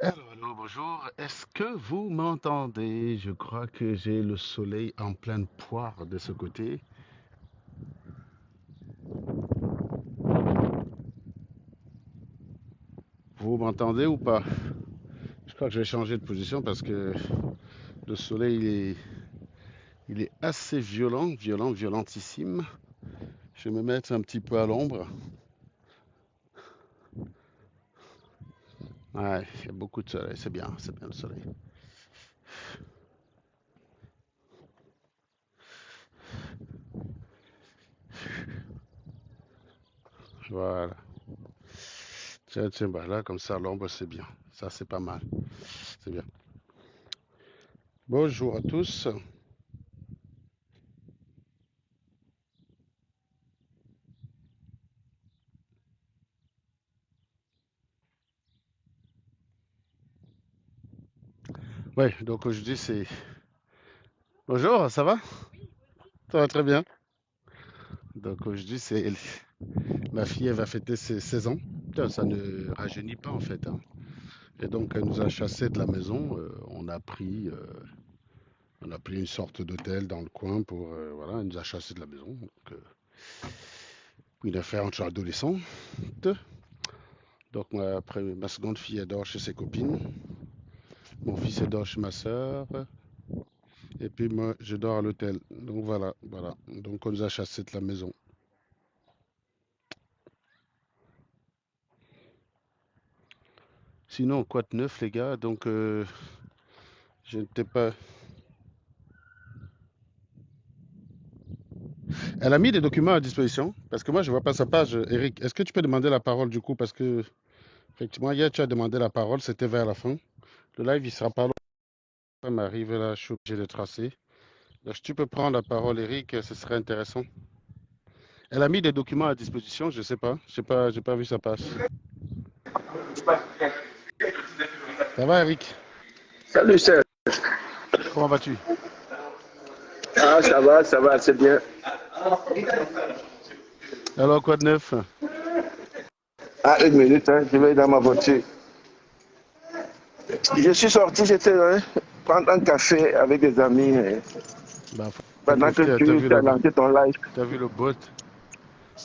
Allô, bonjour. Est-ce que vous m'entendez? Je crois que j'ai le soleil en pleine poire de ce côté. Vous m'entendez ou pas? Je crois que je vais changer de position parce que le soleil il est assez violentissime. Je vais me mettre un petit peu à l'ombre. Ouais, il y a beaucoup de soleil, c'est bien le soleil. Voilà. Tiens, tiens, bah là, comme ça, l'ombre, c'est bien. Ça, c'est pas mal. C'est bien. Bonjour à tous. Ouais, donc aujourd'hui, c'est... Bonjour, ça va? Ça va très bien. Donc aujourd'hui, c'est ma fille, elle va fêter ses 16 ans. Putain, ça ne rajeunit pas en fait, hein. Et donc elle nous a chassés de la maison. On a pris une sorte d'hôtel dans le coin pour voilà, elle nous a chassés de la maison. Donc, une affaire entre adolescents. Donc moi, après, ma seconde fille elle dort chez ses copines. Mon fils elle dort chez ma soeur. Et puis moi, je dors à l'hôtel. Donc voilà, voilà. Donc on nous a chassés de la maison. Sinon, quoi de neuf les gars? Donc je n'étais pas. Elle a mis des documents à disposition parce que moi je vois pas sa page. Eric, est-ce que tu peux demander la parole du coup parce que effectivement hier tu as demandé la parole, c'était vers la fin. Le live il sera pas long. Ça m'arrive là, je suis obligé de tracer. Donc si tu peux prendre la parole, Eric, ce serait intéressant. Elle a mis des documents à disposition, je sais pas, j'ai pas vu sa page. Ça va, Eric? Salut Serge. Comment vas-tu? Ah, ça va, c'est bien. Alors quoi de neuf? Ah, une minute, hein, je vais dans ma voiture. Je suis sorti, j'étais prendre un café avec des amis Bah faut pendant que profiter. tu as lancé ton live. T'as vu le bot,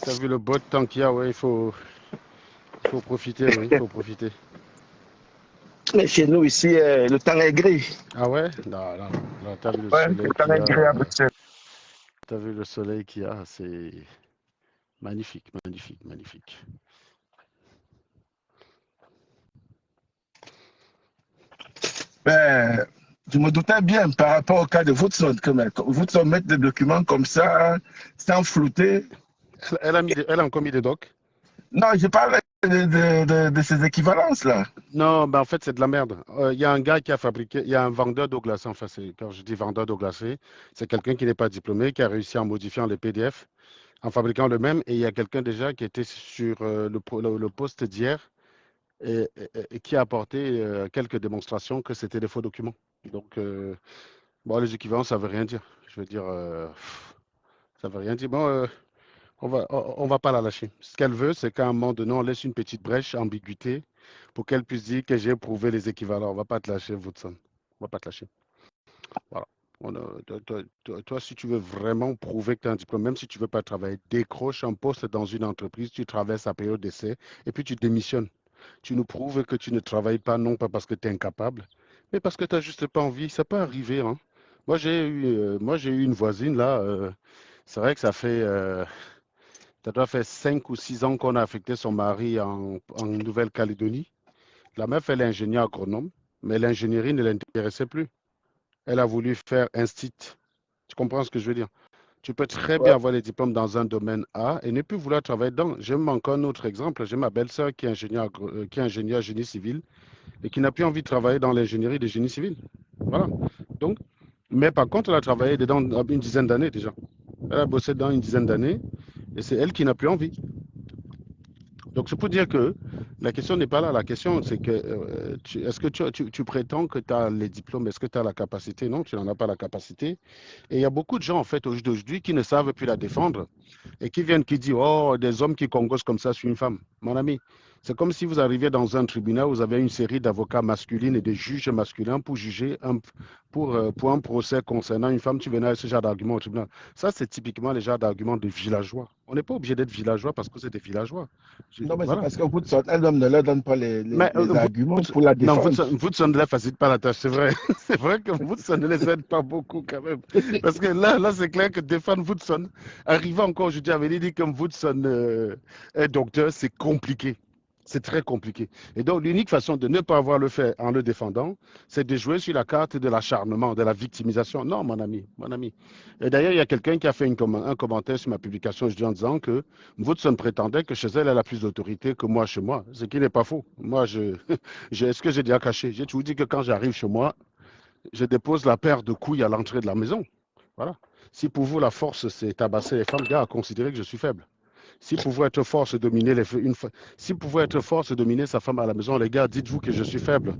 t'as vu le bot tant qu'il y a, ouais, il faut profiter, oui, il faut profiter. Mais chez nous ici, le temps est gris. Ah ouais? Non, non, non, non, t'as vu le Ouais, le soleil temps qu'il y est gris a. à Bruxelles. T'as vu le soleil qu'il y a, c'est magnifique, magnifique, magnifique. Ben, je me doutais bien par rapport au cas de Woodson que Woodson met des documents comme ça, sans flouter. Elle a encore mis des docs. Non, je parle de ces équivalences-là. Non, ben en fait, c'est de la merde. Il y a un gars qui a fabriqué, il y a un vendeur d'eau glacée. Enfin, quand je dis vendeur d'eau glacée, c'est quelqu'un qui n'est pas diplômé, qui a réussi en modifiant les PDF, en fabriquant le même. Et il y a quelqu'un déjà qui était sur le poste d'hier et qui a apporté quelques démonstrations que c'était des faux documents. Donc, bon, les équivalents, ça veut rien dire. Je veux dire, ça veut rien dire. Bon, on va pas la lâcher. Ce qu'elle veut, c'est qu'à un moment donné, on laisse une petite brèche, ambiguïté, pour qu'elle puisse dire que j'ai prouvé les équivalents. On va pas te lâcher, Woodson. On va pas te lâcher. Voilà. Toi, si tu veux vraiment prouver que tu as un diplôme, même si tu veux pas travailler, décroche un poste dans une entreprise, tu traverses la période d'essai et puis tu démissionnes. Tu nous prouves que tu ne travailles pas, non pas parce que tu es incapable, mais parce que tu n'as juste pas envie. Ça peut arriver, hein. Moi, j'ai eu une voisine là. C'est vrai que ça doit faire 5 ou 6 ans qu'on a affecté son mari en Nouvelle-Calédonie. La meuf, elle est ingénieure agronome, mais l'ingénierie ne l'intéressait plus. Elle a voulu faire instit. Tu comprends ce que je veux dire? Tu peux très Ouais. bien avoir les diplômes dans un domaine A et ne plus vouloir travailler dedans. J'ai même encore un autre exemple. J'ai ma belle-sœur qui est ingénieure génie civil et qui n'a plus envie de travailler dans l'ingénierie de génie civil. Voilà. Donc, mais par contre, elle a travaillé dedans une dizaine d'années déjà. Elle a bossé dedans une dizaine d'années et c'est elle qui n'a plus envie. Donc, c'est pour dire que la question n'est pas là. La question, c'est que est-ce que tu prétends que tu as les diplômes? Est-ce que tu as la capacité? Non, tu n'en as pas la capacité. Et il y a beaucoup de gens, en fait, aujourd'hui, qui ne savent plus la défendre et qui viennent, qui disent, oh, des hommes qui congossent comme ça sur une femme. Mon ami, C'est comme si vous arriviez dans un tribunal, vous avez une série d'avocats masculins et de juges masculins pour juger pour un procès concernant une femme. Tu venais avec ce genre d'argument au tribunal. Ça, c'est typiquement les genres d'arguments de villageois. On n'est pas obligé d'être villageois parce que c'est des villageois. Non, mais c'est Voilà. parce que Woodson elle-même ne leur donne pas Mais les arguments pour la non, défendre. Woodson ne leur facilite pas la tâche, c'est vrai. C'est vrai que Woodson ne les aide pas beaucoup quand même. Parce que là c'est clair que défendre Woodson, arriver encore aujourd'hui à venir dire que Woodson est docteur, c'est compliqué. C'est très compliqué. Et donc, l'unique façon de ne pas avoir le fait en le défendant, c'est de jouer sur la carte de l'acharnement, de la victimisation. Non, mon ami, mon ami. Et d'ailleurs, il y a quelqu'un qui a fait un commentaire sur ma publication en disant que Woodson prétendait que chez elle, elle a plus d'autorité que moi chez moi. Ce qui n'est pas faux. Moi, est-ce que j'ai déjà caché? J'ai toujours dit que quand j'arrive chez moi, je dépose la paire de couilles à l'entrée de la maison. Voilà. Si pour vous, la force, c'est tabasser les femmes, gars, considérez que je suis faible. Si pouvait être force dominer si pouvait être force dominer sa femme à la maison, les gars, dites-vous que je suis faible.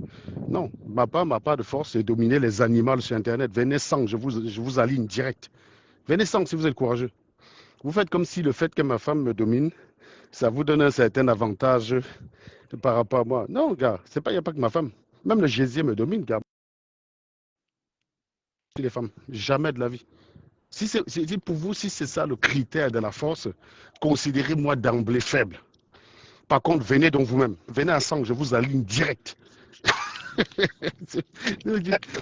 Non, ma part de force, c'est dominer les animaux sur Internet. Venez sans, je vous aligne direct. Venez sans si vous êtes courageux. Vous faites comme si le fait que ma femme me domine, ça vous donne un certain avantage par rapport à moi. Non, gars, il n'y a pas que ma femme. Même le gésier me domine, gars. Les femmes, jamais de la vie. Si pour vous, si c'est ça le critère de la force, considérez-moi d'emblée faible. Par contre, venez donc vous-même. Venez à 100, je vous aligne direct.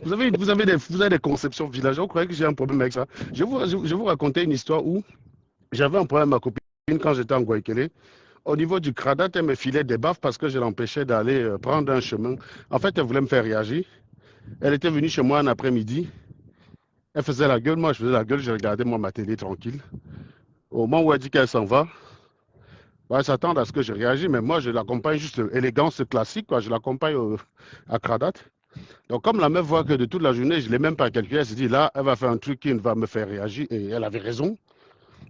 Vous avez des conceptions villageoises. Vous croyez que j'ai un problème avec ça? Je vous raconter une histoire où j'avais un problème avec ma copine quand j'étais en Guayaquil. Au niveau du Cradat, elle me filait des baffes parce que je l'empêchais d'aller prendre un chemin. En fait, elle voulait me faire réagir. Elle était venue chez moi un après-midi. Elle faisait la gueule, moi je faisais la gueule, je regardais moi ma télé tranquille. Au moment où elle dit qu'elle s'en va, bah, elle s'attend à ce que je réagisse, mais moi je l'accompagne juste élégance classique, quoi. Je l'accompagne à Cradat. Donc comme la meuf voit que de toute la journée, je ne l'ai même pas calculé, elle se dit là, elle va faire un truc qui va me faire réagir, et elle avait raison.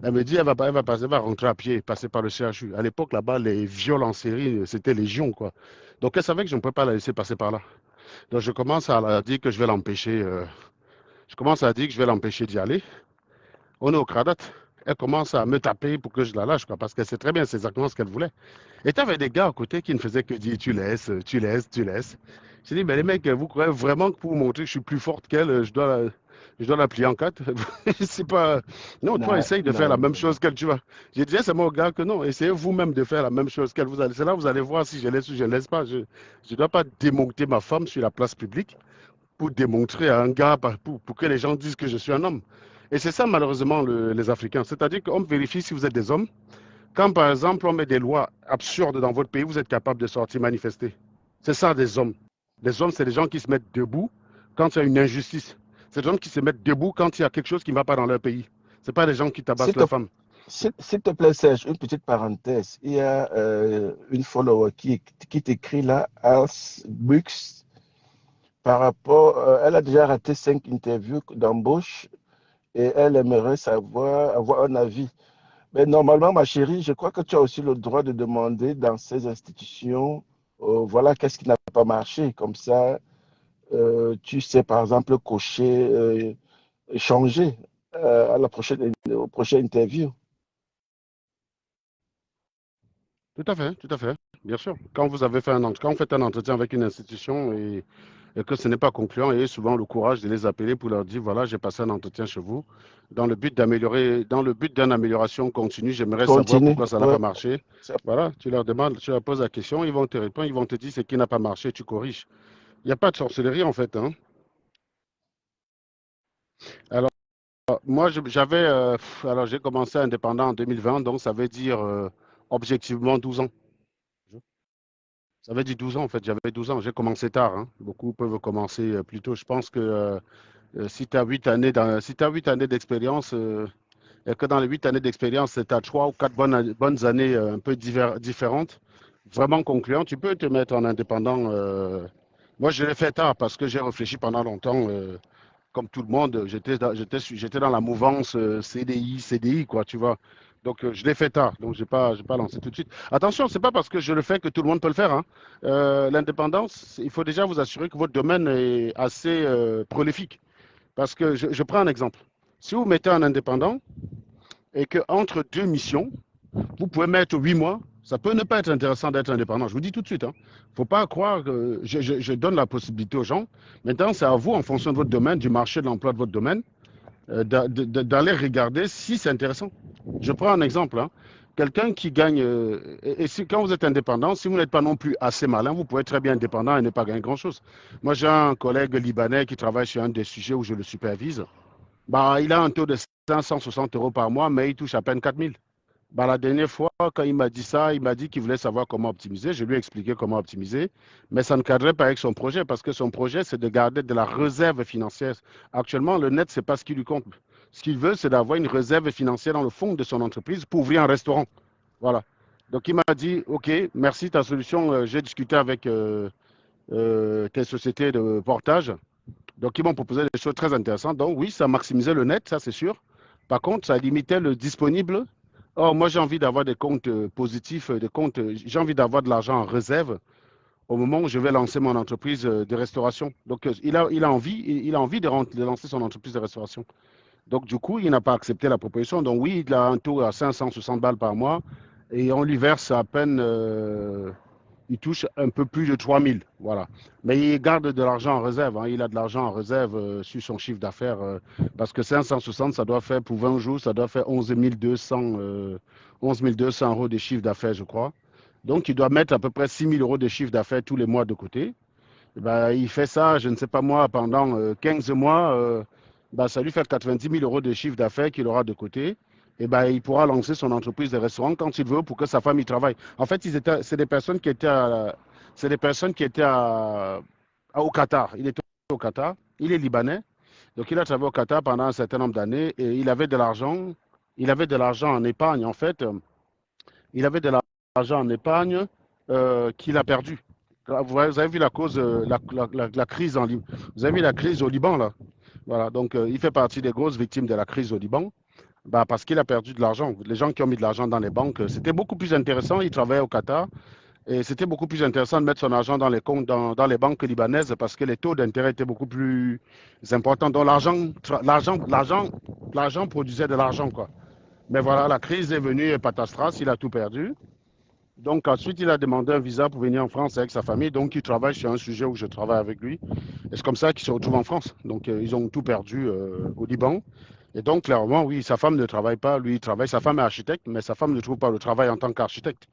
Elle me dit, elle va rentrer à pied, passer par le CHU. À l'époque, là-bas, les viols en série, c'était légion, quoi. Donc elle savait que je ne pouvais pas la laisser passer par là. Donc je commence à la dire que je vais l'empêcher. Je commence à dire que je vais l'empêcher d'y aller. On est au Cradat. Elle commence à me taper pour que je la lâche, quoi, parce qu'elle sait très bien c'est exactement ce qu'elle voulait. Et tu avais des gars à côté qui ne faisaient que dire tu laisses, tu laisses, tu laisses. J'ai dit, mais les mecs, vous croyez vraiment que pour vous montrer que je suis plus forte qu'elle, je dois la plier en quatre? C'est pas. Non, toi, Non, essaye de faire la non, même non. chose qu'elle, tu vois. J'ai dit, c'est mon gars que non, essayez vous-même de faire la même chose qu'elle. C'est là que vous allez voir si je laisse ou je ne laisse pas. Je ne dois pas démonter ma femme sur la place publique pour démontrer à un gars, pour que les gens disent que je suis un homme. Et c'est ça, malheureusement, les Africains. C'est-à-dire qu'on vérifie si vous êtes des hommes. Quand, par exemple, on met des lois absurdes dans votre pays, vous êtes capable de sortir manifester. C'est ça, des hommes. Les hommes, c'est des gens qui se mettent debout quand il y a une injustice. C'est des gens qui se mettent debout quand il y a quelque chose qui ne va pas dans leur pays. Ce pas des gens qui S'il tabassent te, leurs femmes. s'il te plaît, Serge, une petite parenthèse. Il y a une follower qui t'écrit là, Ars Bux, par rapport, elle a déjà raté 5 interviews d'embauche et elle aimerait avoir un avis. Mais normalement, ma chérie, je crois que tu as aussi le droit de demander dans ces institutions, voilà, qu'est-ce qui n'a pas marché. Comme ça, tu sais, par exemple, cocher, changer à au prochain interview. Tout à fait, bien sûr. Quand vous avez fait quand vous faites un entretien avec une institution et que ce n'est pas concluant, ayez souvent le courage de les appeler pour leur dire, voilà, j'ai passé un entretien chez vous. Dans le but d'une amélioration continue, j'aimerais savoir Continue. pourquoi ça n'a Ouais. pas marché. Voilà, tu leur demandes, tu leur poses la question, ils vont te répondre, ils vont te dire ce qui n'a pas marché, tu corriges. Il n'y a pas de sorcellerie en fait, hein. Alors, moi, alors j'ai commencé indépendant en 2020, donc ça veut dire objectivement 12 ans. Ça veut dire 12 ans en fait, j'avais 12 ans, j'ai commencé tard, hein. Beaucoup peuvent commencer plus tôt. Je pense que si tu as 8 années si tu 8 années d'expérience, et que dans les 8 années d'expérience, tu as 3 ou 4 bonnes années un peu différentes, vraiment concluantes, tu peux te mettre en indépendant. Moi, je l'ai fait tard parce que j'ai réfléchi pendant longtemps. Comme tout le monde, j'étais dans la mouvance CDI, quoi, tu vois. Donc, je l'ai fait tard, donc j'ai pas lancé tout de suite. Attention, c'est pas parce que je le fais que tout le monde peut le faire, hein. L'indépendance, il faut déjà vous assurer que votre domaine est assez prolifique. Parce que je prends un exemple. Si vous mettez un indépendant et que entre deux missions, vous pouvez mettre 8 mois, Ça peut ne pas être intéressant d'être indépendant. Je vous dis tout de suite. Il ne faut pas croire que je donne la possibilité aux gens. Maintenant, c'est à vous, en fonction de votre domaine, du marché de l'emploi de votre domaine, d'aller regarder si c'est intéressant. Je prends un exemple. Hein. Quelqu'un qui gagne, quand vous êtes indépendant, si vous n'êtes pas non plus assez malin, vous pouvez être très bien indépendant et ne pas gagner grand-chose. Moi, j'ai un collègue libanais qui travaille sur un des sujets où je le supervise. Bah, il a un taux de 560 euros par mois, mais il touche à peine 4000. Bah, la dernière fois, quand il m'a dit ça, il m'a dit qu'il voulait savoir comment optimiser. Je lui ai expliqué comment optimiser, mais ça ne cadrait pas avec son projet parce que son projet, c'est de garder de la réserve financière. Actuellement, le net, ce n'est pas ce qui lui compte. Ce qu'il veut, c'est d'avoir une réserve financière dans le fond de son entreprise pour ouvrir un restaurant. Voilà. Donc, il m'a dit, OK, merci, ta solution. J'ai discuté avec tes sociétés de portage. Donc, ils m'ont proposé des choses très intéressantes. Donc, oui, ça maximisait le net, ça, c'est sûr. Par contre, ça limitait le disponible. Or, moi, j'ai envie d'avoir des comptes positifs, des comptes, j'ai envie d'avoir de l'argent en réserve au moment où je vais lancer mon entreprise de restauration. Donc, il a envie de lancer son entreprise de restauration. Donc, du coup, il n'a pas accepté la proposition. Donc, oui, il a un taux à 560 balles par mois et on lui verse à peine, il touche un peu plus de 3000. Voilà. Mais il garde de l'argent en réserve. Hein. Il a de l'argent en réserve sur son chiffre d'affaires parce que 560, ça doit faire pour 20 jours, ça doit faire 11 200 euros de chiffre d'affaires, je crois. Donc, il doit mettre à peu près 6 000 euros de chiffre d'affaires tous les mois de côté. Et ben, il fait ça, je ne sais pas moi, pendant 15 mois. Ben, ça lui fait 90 000 euros de chiffre d'affaires qu'il aura de côté. Et ben, il pourra lancer son entreprise de restaurant quand il veut pour que sa femme y travaille. En fait, c'est des personnes qui étaient, c'est des personnes qui étaient au Qatar. Il était au Qatar. Il est libanais. Donc, il a travaillé au Qatar pendant un certain nombre d'années et il avait de l'argent. Il avait de l'argent en épargne, en fait. Il avait de l'argent en épargne qu'il a perdu. Vous avez vu la cause, la crise en Liban. Vous avez vu la crise au Liban, là. Voilà, donc il fait partie des grosses victimes de la crise au Liban. Bah, parce qu'il a perdu de l'argent. Les gens qui ont mis de l'argent dans les banques, c'était beaucoup plus intéressant. Il travaillait au Qatar et c'était beaucoup plus intéressant de mettre son argent dans les comptes, dans les banques libanaises parce que les taux d'intérêt étaient beaucoup plus importants. Donc l'argent produisait de l'argent, quoi. Mais voilà, la crise est venue et patatras, il a tout perdu. Donc ensuite, il a demandé un visa pour venir en France avec sa famille. Donc il travaille sur un sujet où je travaille avec lui. Et c'est comme ça qu'il se retrouve en France. Donc ils ont tout perdu au Liban. Et donc clairement, oui, sa femme ne travaille pas. Lui, il travaille. Sa femme est architecte, mais sa femme ne trouve pas le travail en tant qu'architecte.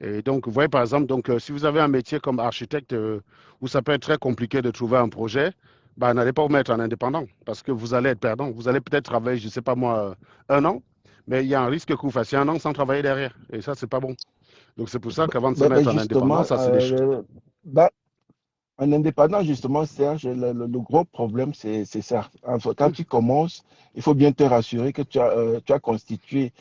Et donc, vous voyez, par exemple, donc, si vous avez un métier comme architecte où ça peut être très compliqué de trouver un projet, bah, n'allez pas vous mettre en indépendant parce que vous allez être perdant. Vous allez peut-être travailler, je ne sais pas moi, un an, mais il y a un risque que vous fassiez un an sans travailler derrière. Et ça, c'est pas bon. Donc, c'est pour ça qu'avant de se mettre en indépendant, Justement, ça, c'est des choses. bah, en indépendant, justement, Serge, le gros problème, c'est ça. Quand tu commences, il faut bien te rassurer que tu as constitué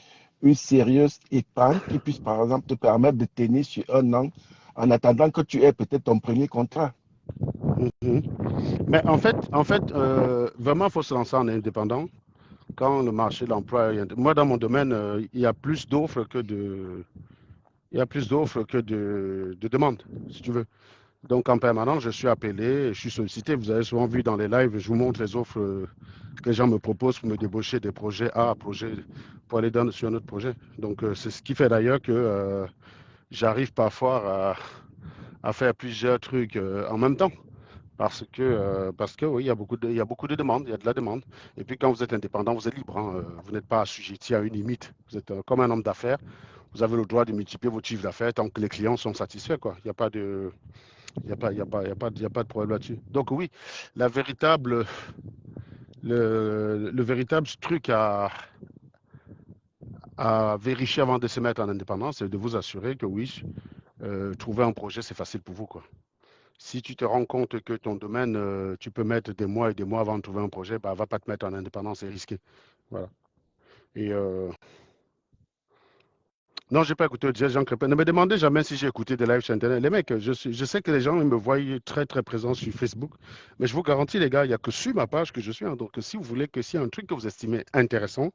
une sérieuse épargne qui puisse, par exemple, te permettre de tenir sur un an en attendant que tu aies peut-être ton premier contrat. Mhm. Mais en fait, vraiment, il faut se lancer en indépendant quand le marché de l'emploi. Moi, dans mon domaine, il y a plus d'offres que de, il y a plus d'offres que de demandes, si tu veux. Donc, en permanence, je suis appelé, je suis sollicité. Vous avez souvent vu dans les lives, je vous montre les offres que les gens me proposent pour me débaucher des projets A à projet pour aller sur un autre projet. Donc, c'est ce qui fait d'ailleurs que j'arrive parfois à faire plusieurs trucs en même temps. Parce que oui, il y a beaucoup de demandes, il y a de la demande. Et puis quand vous êtes indépendant, vous êtes libre. Hein, vous n'êtes pas assujetti à une limite. Vous êtes comme un homme d'affaires. Vous avez le droit de multiplier votre chiffre d'affaires tant que les clients sont satisfaits, quoi. Il n'y a pas de, il y a pas de problème là-dessus. Donc oui, la véritable, le véritable truc à vérifier avant de se mettre en indépendance, c'est de vous assurer que oui, trouver un projet, c'est facile pour vous, quoi. Si tu te rends compte que ton domaine, tu peux mettre des mois et des mois avant de trouver un projet, bah, va pas te mettre en indépendance, c'est risqué. Voilà. Et non, j'ai pas écouté Jean Crépin. Ne me demandez jamais si j'ai écouté des lives sur Internet. Les mecs, je sais que les gens ils me voient très très présent sur Facebook, mais je vous garantis, les gars, il n'y a que sur ma page que je suis. Hein. Donc, si vous voulez que s'il y a un truc que vous estimez intéressant,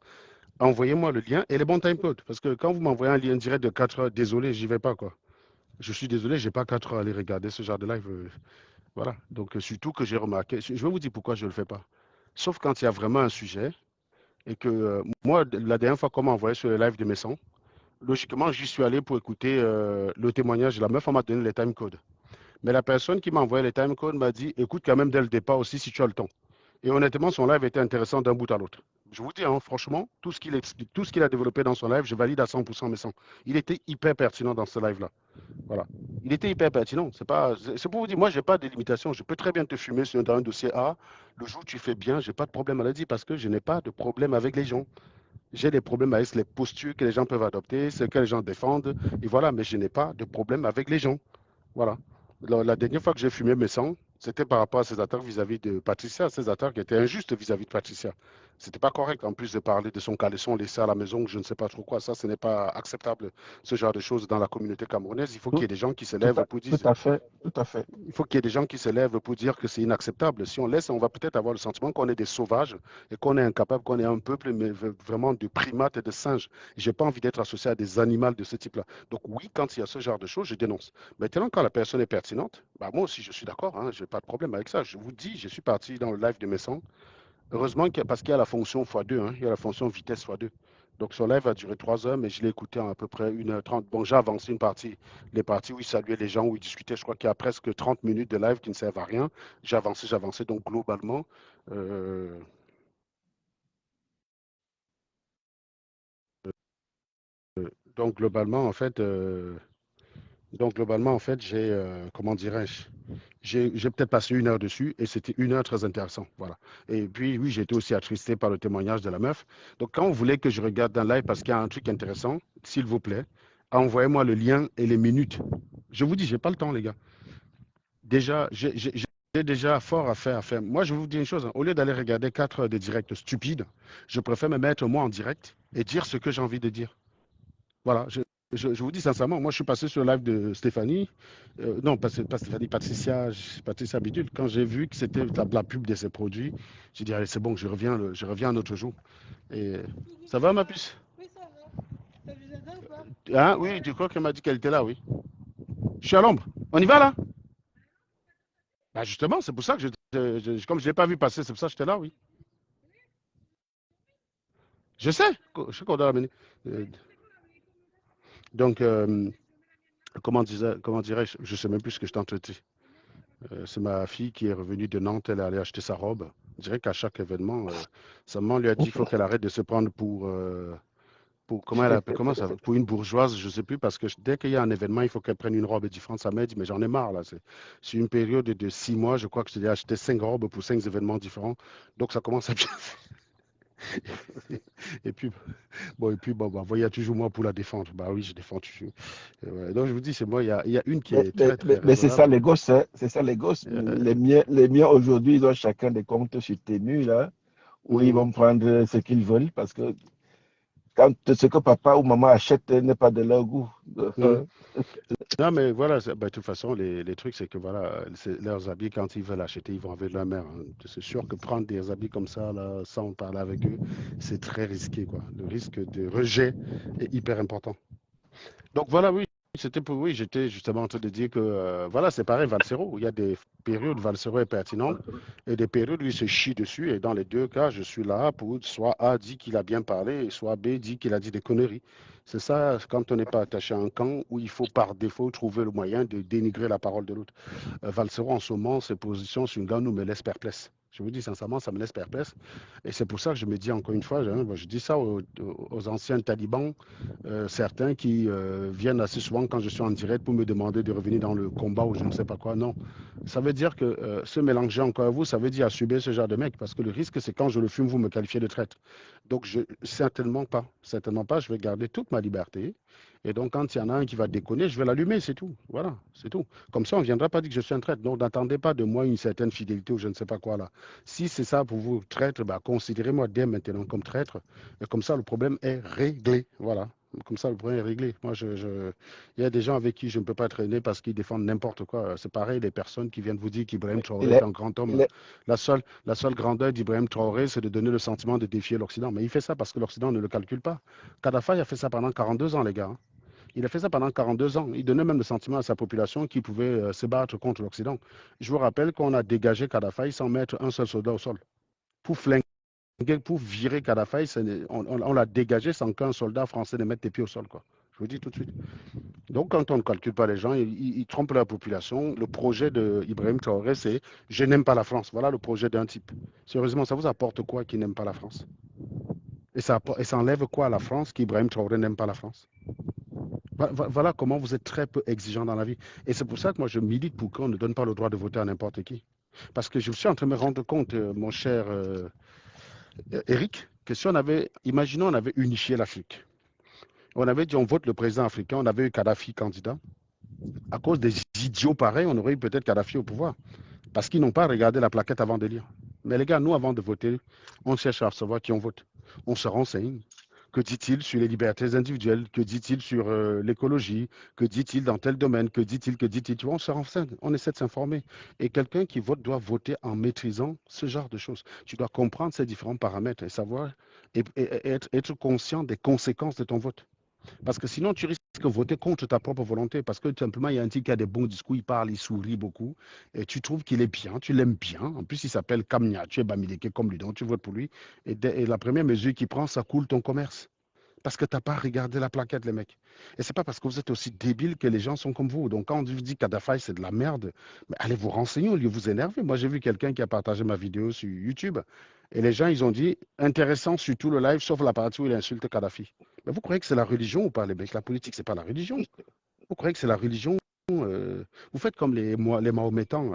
envoyez-moi le lien et les bons timecodes. Parce que quand vous m'envoyez un lien direct de 4 heures, désolé, j'y vais pas, quoi. Je suis désolé, j'ai pas 4 heures à aller regarder ce genre de live. Voilà. Donc, surtout que j'ai remarqué, je vais vous dire pourquoi je ne le fais pas. Sauf quand il y a vraiment un sujet et que moi, la dernière fois qu'on m'a envoyé sur le live de Messon, logiquement, j'y suis allé pour écouter le témoignage de la meuf. On m'a donné les time codes. Mais la personne qui m'a envoyé les time codes m'a dit, écoute quand même dès le départ aussi si tu as le temps. Et honnêtement, son live était intéressant d'un bout à l'autre. Je vous dis, hein, franchement, tout ce qu'il explique, tout ce qu'il a développé dans son live, je valide à 100% mes 100. Il était hyper pertinent dans ce live-là. Voilà. Il était hyper pertinent. C'est pour vous dire, moi, je n'ai pas de limitation. Je peux très bien te fumer dans un dossier A. Le jour où tu fais bien, je n'ai pas de problème à le dire parce que je n'ai pas de problème avec les gens. J'ai des problèmes avec les postures que les gens peuvent adopter, ce que les gens défendent. Et voilà, mais je n'ai pas de problème avec les gens. Voilà. La dernière fois que j'ai fumé mes sangs, c'était par rapport à ces attaques vis-à-vis de Patricia, ces attaques étaient injustes vis-à-vis de Patricia. C'était pas correct, en plus de parler de son caleçon laissé à la maison, je ne sais pas trop quoi. Ça, ce n'est pas acceptable, ce genre de choses dans la communauté camerounaise. Il faut qu'il y Tout, ait des gens qui se tout lèvent à, pour dire, tout à fait, tout à fait. il faut qu'il y ait des gens qui se lèvent pour dire que c'est inacceptable. Si on laisse, on va peut-être avoir le sentiment qu'on est des sauvages et qu'on est incapable, qu'on est un peuple mais vraiment de primates et de singes. Je n'ai pas envie d'être associé à des animaux de ce type-là. Donc oui, quand il y a ce genre de choses, je dénonce. Maintenant, quand la personne est pertinente, bah moi aussi je suis d'accord, hein, je n'ai pas de problème avec ça. Je vous dis, je suis parti dans le live de Messan. Heureusement, parce qu'il y a la fonction x2, hein, il y a la fonction vitesse x2. Donc son live a duré 3 heures, mais je l'ai écouté en à peu près 1h30. Bon, j'ai avancé une partie, les parties où il saluait les gens, où il discutait. Je crois qu'il y a presque 30 minutes de live qui ne servent à rien. J'ai avancé, j'ai avancé. Donc globalement, euh, donc globalement, en fait, j'ai, comment dirais-je, j'ai peut-être passé 1 heure dessus et c'était 1 heure très intéressant. Voilà. Et puis, oui, j'ai été aussi attristé par le témoignage de la meuf. Donc, quand vous voulez que je regarde un live parce qu'il y a un truc intéressant, s'il vous plaît, envoyez-moi le lien et les minutes. Je vous dis, j'ai pas le temps, les gars. Déjà, j'ai déjà fort à faire. Moi, je vous dis une chose, hein. Au lieu d'aller regarder 4 heures de direct stupides, je préfère me mettre moi en direct et dire ce que j'ai envie de dire. Voilà, je vous dis sincèrement, moi je suis passé sur le live de Stéphanie, non pas Stéphanie, Patricia Bidule. Quand j'ai vu que c'était la pub de ses produits, j'ai dit allez c'est bon, je reviens un autre jour. Et ça va ma puce? Oui, ça va. T'as vu Zada ou pas? Hein, oui, je crois qu'elle m'a dit qu'elle était là, oui. Je suis à l'ombre. On y va là? Bah justement, c'est pour ça que comme je ne l'ai pas vu passer, c'est pour ça que j'étais là, oui. Je sais qu'on doit l'amener. Euh, donc, comment dirais-je? Je ne sais même plus ce que je t'entretis. C'est ma fille qui est revenue de Nantes, elle est allée acheter sa robe. Je dirais qu'à chaque événement, sa maman lui a dit qu'il faut qu'elle arrête de se prendre pour comment elle appelle, comment ça, pour une bourgeoise, je ne sais plus, parce que dès qu'il y a un événement, il faut qu'elle prenne une robe différente. Ça m'a dit, mais j'en ai marre là. C'est une période de 6 mois, je crois que je t'ai acheté 5 robes pour 5 événements différents. Donc ça commence à bien. Et puis, bon, il y a toujours moi pour la défendre. Bah oui, je défends toujours. Ouais. Donc je vous dis, c'est moi, il y a une qui est très, très Mais c'est ça raisonnable. les gosses, hein. C'est ça les gosses. Euh, Les miens aujourd'hui, ils ont chacun des comptes sur Temu, là, où ils mhm. vont prendre ce qu'ils veulent parce que quand ce que papa ou maman achète n'est pas de leur goût. Mhm. Non, mais voilà, bah, de toute façon, les trucs, c'est que voilà, leurs habits, quand ils veulent acheter, ils vont avec leur mère, hein. C'est sûr que prendre des habits comme ça, là, sans parler avec eux, c'est très risqué, quoi. Le risque de rejet est hyper important. Donc voilà, oui, oui, j'étais justement en train de dire que voilà, c'est pareil, Valsero. Il y a des périodes où Valsero est pertinent et des périodes où il se chie dessus. Et dans les deux cas, je suis là pour soit A dit qu'il a bien parlé, et soit B dit qu'il a dit des conneries. C'est ça quand on n'est pas attaché à un camp où il faut par défaut trouver le moyen de dénigrer la parole de l'autre. Valsero, en ce moment, ses positions sur Ngannou me laissent perplexe. Je vous dis sincèrement, ça me laisse perplexe. Et c'est pour ça que je me dis encore une fois, hein, je dis ça aux anciens talibans, certains qui viennent assez souvent quand je suis en direct pour me demander de revenir dans le combat ou je ne sais pas quoi. Non. Ça veut dire que se mélanger encore à vous, ça veut dire assumer ce genre de mec. Parce que le risque, c'est quand je le fume, vous me qualifiez de traître. Donc, certainement pas. Certainement pas. Je vais garder toute ma liberté. Et donc, quand il y en a un qui va déconner, je vais l'allumer, c'est tout. Voilà, c'est tout. Comme ça, on ne viendra pas dire que je suis un traître. Donc, n'attendez pas de moi une certaine fidélité ou je ne sais pas quoi là. Si c'est ça pour vous, traître, bah, considérez-moi dès maintenant comme traître. Et comme ça, le problème est réglé. Voilà. Comme ça, le problème est réglé. Moi, il y a des gens avec qui je ne peux pas traîner parce qu'ils défendent n'importe quoi. C'est pareil, les personnes qui viennent vous dire qu'Ibrahim Traoré Il est est, un grand homme. il est, La seule grandeur d'Ibrahim Traoré, c'est de donner le sentiment de défier l'Occident. Mais il fait ça parce que l'Occident ne le calcule pas. Kadhafi a fait ça pendant 42 ans, les gars, hein. Il a fait ça pendant 42 ans. Il donnait même le sentiment à sa population qu'il pouvait se battre contre l'Occident. Je vous rappelle qu'on a dégagé Kadhafi sans mettre un seul soldat au sol. Pour flinguer, pour virer Kadhafi, on l'a dégagé sans qu'un soldat français ne mette les pieds au sol, quoi. Je vous le dis tout de suite. Donc, quand on ne calcule pas les gens, ils trompent la population. Le projet de Ibrahim Traoré, c'est je n'aime pas la France. Voilà le projet d'un type. Sérieusement, ça vous apporte quoi qui n'aime pas la France? Et ça enlève quoi à la France qu'Ibrahim Traoré n'aime pas la France? Voilà comment vous êtes très peu exigeant dans la vie. Et c'est pour ça que moi, je milite pour qu'on ne donne pas le droit de voter à n'importe qui. Parce que je suis en train de me rendre compte, mon cher Eric, que si on avait, imaginons, on avait unifié l'Afrique. On avait dit on vote le président africain, on avait eu Kadhafi candidat. À cause des idiots pareils, on aurait eu peut-être Kadhafi au pouvoir. Parce qu'ils n'ont pas regardé la plaquette avant de lire. Mais les gars, nous, avant de voter, on cherche à savoir qui on vote. On se renseigne. Que dit-il sur les libertés individuelles? Que dit-il sur l'écologie? Que dit-il dans tel domaine? Que dit-il? Que dit-il? Tu vois, on se renseigne, on essaie de s'informer. Et quelqu'un qui vote doit voter en maîtrisant ce genre de choses. Tu dois comprendre ces différents paramètres et savoir et être conscient des conséquences de ton vote. Parce que sinon, tu risques de voter contre ta propre volonté. Parce que tout simplement, il y a un type qui a des bons discours, il parle, il sourit beaucoup. Et tu trouves qu'il est bien, tu l'aimes bien. En plus, il s'appelle Kamnia, tu es Bamileke comme lui, donc tu votes pour lui. Et la première mesure qu'il prend, ça coule ton commerce. Parce que tu n'as pas regardé la plaquette, les mecs. Et c'est pas parce que vous êtes aussi débile que les gens sont comme vous. Donc, quand on vous dit Kadhafi, c'est de la merde, mais allez vous renseigner au lieu de vous énerver. Moi, j'ai vu quelqu'un qui a partagé ma vidéo sur YouTube. Et les gens, ils ont dit intéressant sur tout le live, sauf la partie où il insulte Kadhafi. Mais vous croyez que c'est la religion ou pas, les mecs? La politique, c'est pas la religion. Vous croyez que c'est la religion? Vous faites comme les Mahométans.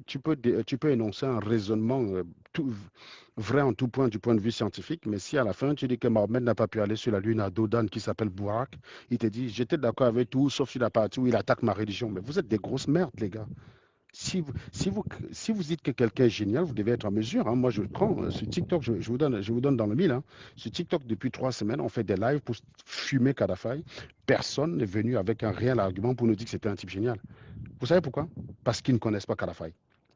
Tu peux énoncer un raisonnement vrai en tout point du point de vue scientifique, mais si à la fin tu dis que Mahomet n'a pas pu aller sur la lune à Dodan qui s'appelle Bourak, il te dit j'étais d'accord avec tout sauf sur la partie où il attaque ma religion. Mais vous êtes des grosses merdes, les gars. Si vous dites que quelqu'un est génial, vous devez être en mesure. Hein. Moi, je prends ce TikTok, je vous donne dans le mille. Hein. Ce TikTok, depuis 3 semaines, on fait des lives pour fumer Kadhafi. Personne n'est venu avec un réel argument pour nous dire que c'était un type génial. Vous savez pourquoi? Parce qu'ils ne connaissent pas Kadhafi.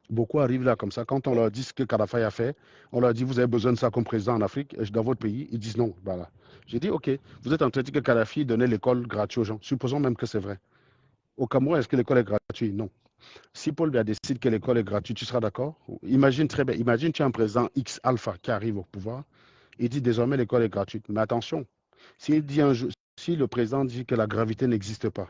Beaucoup arrivent là comme ça. Quand on leur dit ce que Kadhafi a fait, on leur dit vous avez besoin de ça comme président en Afrique, dans votre pays. Ils disent non. Voilà. J'ai dit ok, vous êtes en train de dire que Kadhafi donnait l'école gratuite aux gens. Supposons même que c'est vrai. Au Cameroun, est-ce que l'école est gratuite? Non. Si Paul Biya décide que l'école est gratuite, tu seras d'accord? Imagine très bien, imagine tu as un président X Alpha qui arrive au pouvoir, il dit désormais l'école est gratuite. Mais attention, s'il dit un jour, si le président dit que la gravité n'existe pas,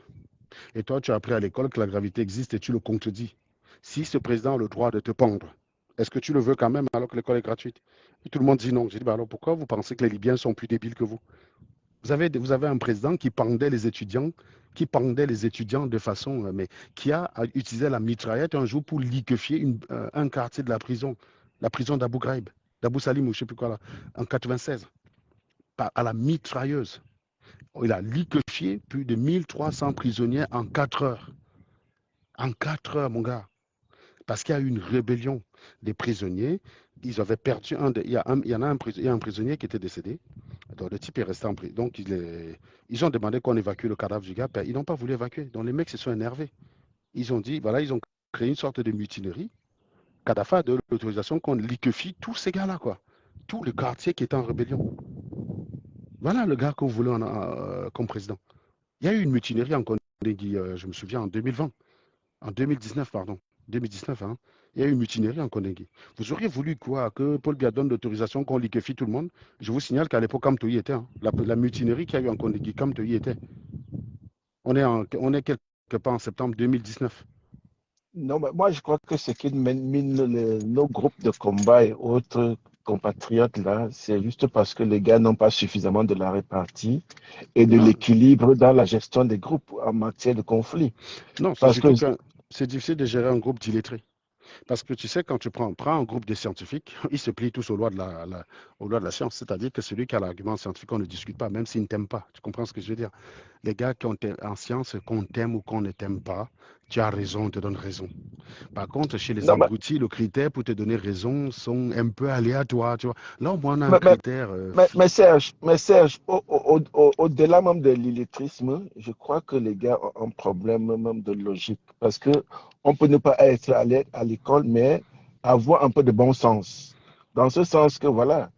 et toi tu as appris à l'école que la gravité existe et tu le contredis, si ce président a le droit de te pendre, est-ce que tu le veux quand même alors que l'école est gratuite? Et tout le monde dit non. J'ai dit, bah alors pourquoi vous pensez que les Libyens sont plus débiles que vous? Vous avez un président qui pendait les étudiants de façon, mais qui a utilisé la mitraillette un jour pour liquéfier un quartier de la prison d'Abu Ghraib, d'Abu Salim ou je ne sais plus quoi là, en 96, à la mitrailleuse. Il a liquéfié plus de 1300 prisonniers en 4 heures. En 4 heures, mon gars. Parce qu'il y a eu une rébellion des prisonniers. Ils avaient perdu il y en a un prisonnier qui était décédé. Donc, le type est resté en prison. Donc, ils ont demandé qu'on évacue le cadavre du gars. Ils n'ont pas voulu évacuer. Donc, les mecs se sont énervés. Ils ont dit, voilà, ils ont créé une sorte de mutinerie. Kadhafi a donné l'autorisation qu'on liquéfie tous ces gars-là, quoi. Tout le quartier qui était en rébellion. Voilà le gars qu'on voulait comme président. Il y a eu une mutinerie en Kondéguy, je me souviens, en 2020. En 2019, pardon. 2019, hein. Il y a eu une mutinerie en Kondéguy. Vous auriez voulu quoi? Que Paul Biya donne l'autorisation qu'on liquéfie tout le monde? Je vous signale qu'à l'époque, Kamtoyi était. Hein. La mutinerie qu'il y a eu en Kondéguy, Kamtoyi était. On est quelque part en septembre 2019. Non, mais moi, je crois que ce qui mine nos groupes de combat et autres compatriotes, là, c'est juste parce que les gars n'ont pas suffisamment de la répartie et de Non, l'équilibre dans la gestion des groupes en matière de conflit. non, c'est Parce que, surtout que c'est difficile de gérer un groupe d'illettrés. Parce que tu sais, quand tu prends un groupe de scientifiques, ils se plient tous aux lois de la science. C'est-à-dire que celui qui a l'argument scientifique, on ne discute pas, même s'il ne t'aime pas. Tu comprends ce que je veux dire? Les gars qui ont en science, qu'on t'aime ou qu'on ne t'aime pas, tu as raison, on te donne raison. Par contre, chez les non, abrutis, le critère pour te donner raison sont un peu aléatoires, tu vois. Là, au moins, on a un mais, mais, critère mais Serge, au-delà même de l'illettrisme, je crois que les gars ont un problème même de logique. Parce que on peut ne pas être à l'école, mais avoir un peu de bon sens. Dans ce sens que, voilà,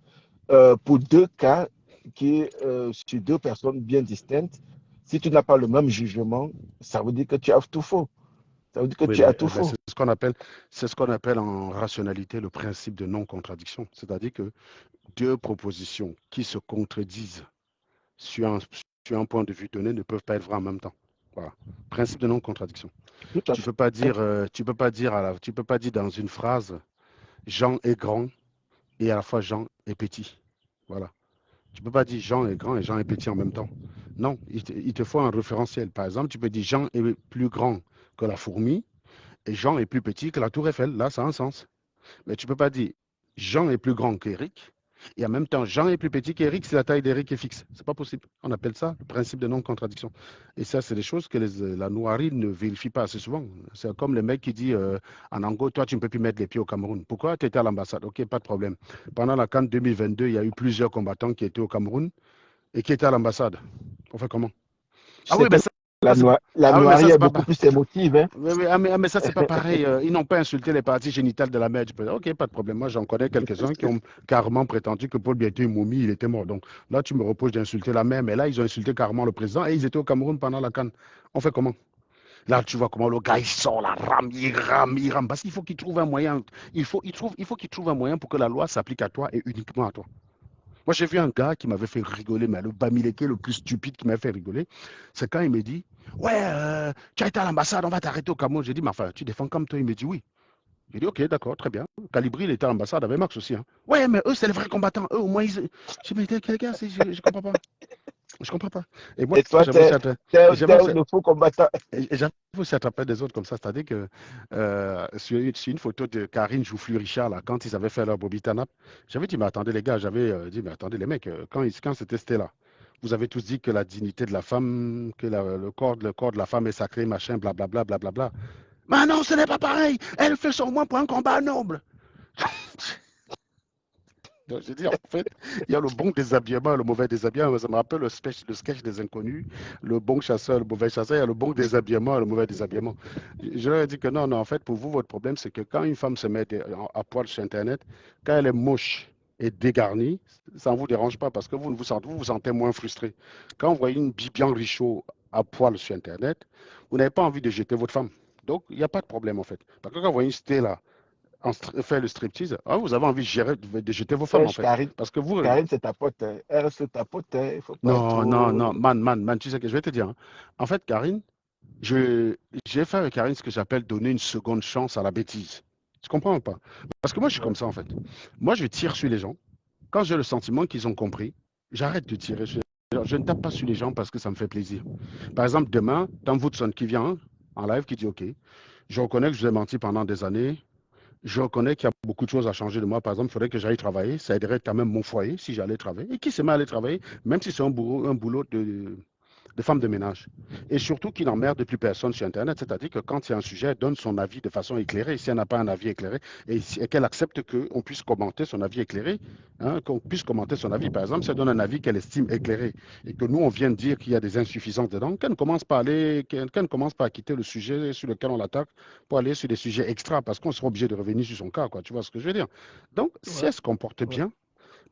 pour deux cas sur deux personnes bien distinctes, si tu n'as pas le même jugement, ça veut dire que tu as tout faux. Ça veut dire que oui, tu as mais tout ben, faux. c'est ce qu'on appelle en rationalité le principe de non-contradiction. C'est-à-dire que deux propositions qui se contredisent sur un point de vue donné ne peuvent pas être vrais en même temps. Voilà. Principe de non-contradiction. Tout à Tu fait. peux pas dire, tu peux pas dire dans une phrase Jean est grand et à la fois Jean est petit. Voilà. Tu peux pas dire Jean est grand et Jean est petit en même temps. Non, il te faut un référentiel. Par exemple, tu peux dire Jean est plus grand que la fourmi et Jean est plus petit que la tour Eiffel. Là, ça a un sens. Mais tu peux pas dire Jean est plus grand qu'Éric et en même temps Jean est plus petit qu'Éric si la taille d'Éric est fixe. C'est pas possible. On appelle ça le principe de non-contradiction. Et ça, c'est des choses que la noirie ne vérifie pas assez souvent. C'est comme le mec qui dit en Angola, toi, tu ne peux plus mettre les pieds au Cameroun. Pourquoi? Tu étais à l'ambassade. Ok, pas de problème. Pendant la CAN 2022, il y a eu plusieurs combattants qui étaient au Cameroun et qui étaient à l'ambassade. On fait comment? Tu Ah sais oui, que ben ça, la, c'est la ah oui, mais ça, noirie c'est est pas. beaucoup plus émotive. Hein. Oui, oui, mais ça, c'est pas pareil. Ils n'ont pas insulté les parties génitales de la mère. Je peux dire, ok, pas de problème. Moi, j'en connais quelques-uns qui ont carrément prétendu que Paul Biya était une momie, il était mort. Donc là, tu me reproches d'insulter la mère, mais là, ils ont insulté carrément le président et ils étaient au Cameroun pendant la CAN. On fait comment? Là, tu vois comment le gars, il sort la rame, il rame. Parce qu'il faut qu'il trouve un moyen. Il faut qu'il trouve un moyen pour que la loi s'applique à toi et uniquement à toi. Moi, j'ai vu un gars qui m'avait fait rigoler, mais le Bamileke le plus stupide qui m'a fait rigoler, c'est quand il me dit ouais, tu as été à l'ambassade, on va t'arrêter au Cameroun. J'ai dit, mais enfin, tu défends comme toi. Il me dit oui. J'ai dit, ok, d'accord, très bien. Calibri, il était à l'ambassade avec Max aussi. Hein. Ouais, mais eux, c'est les vrais combattants. Eux, au moins, ils. J'ai dit, mais quel gars, je comprends pas. Je comprends pas. Et moi, Et toi, j'avais aussi attrapé. Et j'avais aussi, le faux combattant. et j'avais aussi attrapé des autres comme ça. C'est-à-dire que sur une photo de Karine Joufflu-Richard, là, quand ils avaient fait leur Bobby Tanap, j'avais dit, mais attendez, les gars, j'avais dit, mais attendez, les mecs, quand c'était Stella, vous avez tous dit que la dignité de la femme, que le corps de la femme est sacré, machin, blablabla, blablabla. Mais non, ce n'est pas pareil. Elle fait son moins pour un combat noble. Donc, j'ai dit, en fait, il y a le bon déshabillement et le mauvais déshabillement. Ça me rappelle le sketch des inconnus, le bon chasseur, le mauvais chasseur. Il y a le bon déshabillement et le mauvais déshabillement. Je leur ai dit que non, non, en fait, pour vous, votre problème, c'est que quand une femme se met à poil sur Internet, quand elle est moche et dégarnie, ça ne vous dérange pas parce que vous sentez moins frustré. Quand vous voyez une Bibiane Richaud à poil sur Internet, vous n'avez pas envie de jeter votre femme. Donc, il n'y a pas de problème, en fait. Parce que quand vous voyez une Stella faire le striptease, ah, vous avez envie de jeter vos femmes, en Serge, fait. Parce que vous, Karine, c'est ta pote. Hein. Elle reste ta pote. Hein. Il ne faut pas non, non, non, trop. man, tu sais que je vais te dire. Hein. En fait, Karine, je, j'ai fait avec Karine ce que j'appelle donner une seconde chance à la bêtise. Tu comprends ou pas? Parce que moi, je suis Ouais. comme ça, en fait. Moi, je tire sur les gens. Quand j'ai le sentiment qu'ils ont compris, j'arrête de tirer sur les gens. Je ne tape pas sur les gens parce que ça me fait plaisir. Par exemple, demain, Tom Woodson qui vient en live, qui dit, OK, je reconnais que je vous ai menti pendant des années. Je reconnais qu'il y a beaucoup de choses à changer de moi. Par exemple, il faudrait que j'aille travailler. Ça aiderait quand même mon foyer si j'allais travailler. Et qui se met à aller travailler, même si c'est un boulot de femme de ménage. Et surtout qu'il n'emmerde plus personne sur Internet. C'est-à-dire que quand il y a un sujet, elle donne son avis de façon éclairée. Si elle n'a pas un avis éclairé, et qu'elle accepte qu'on puisse commenter son avis éclairé, hein, qu'on puisse commenter son avis. Par exemple, si elle donne un avis qu'elle estime éclairé et que nous, on vient de dire qu'il y a des insuffisances dedans, qu'elle ne commence pas qu'elle ne commence pas à quitter le sujet sur lequel on l'attaque pour aller sur des sujets extra, parce qu'on sera obligé de revenir sur son cas, quoi. Tu vois ce que je veux dire? Donc, si Ouais. elle se comporte Ouais. bien,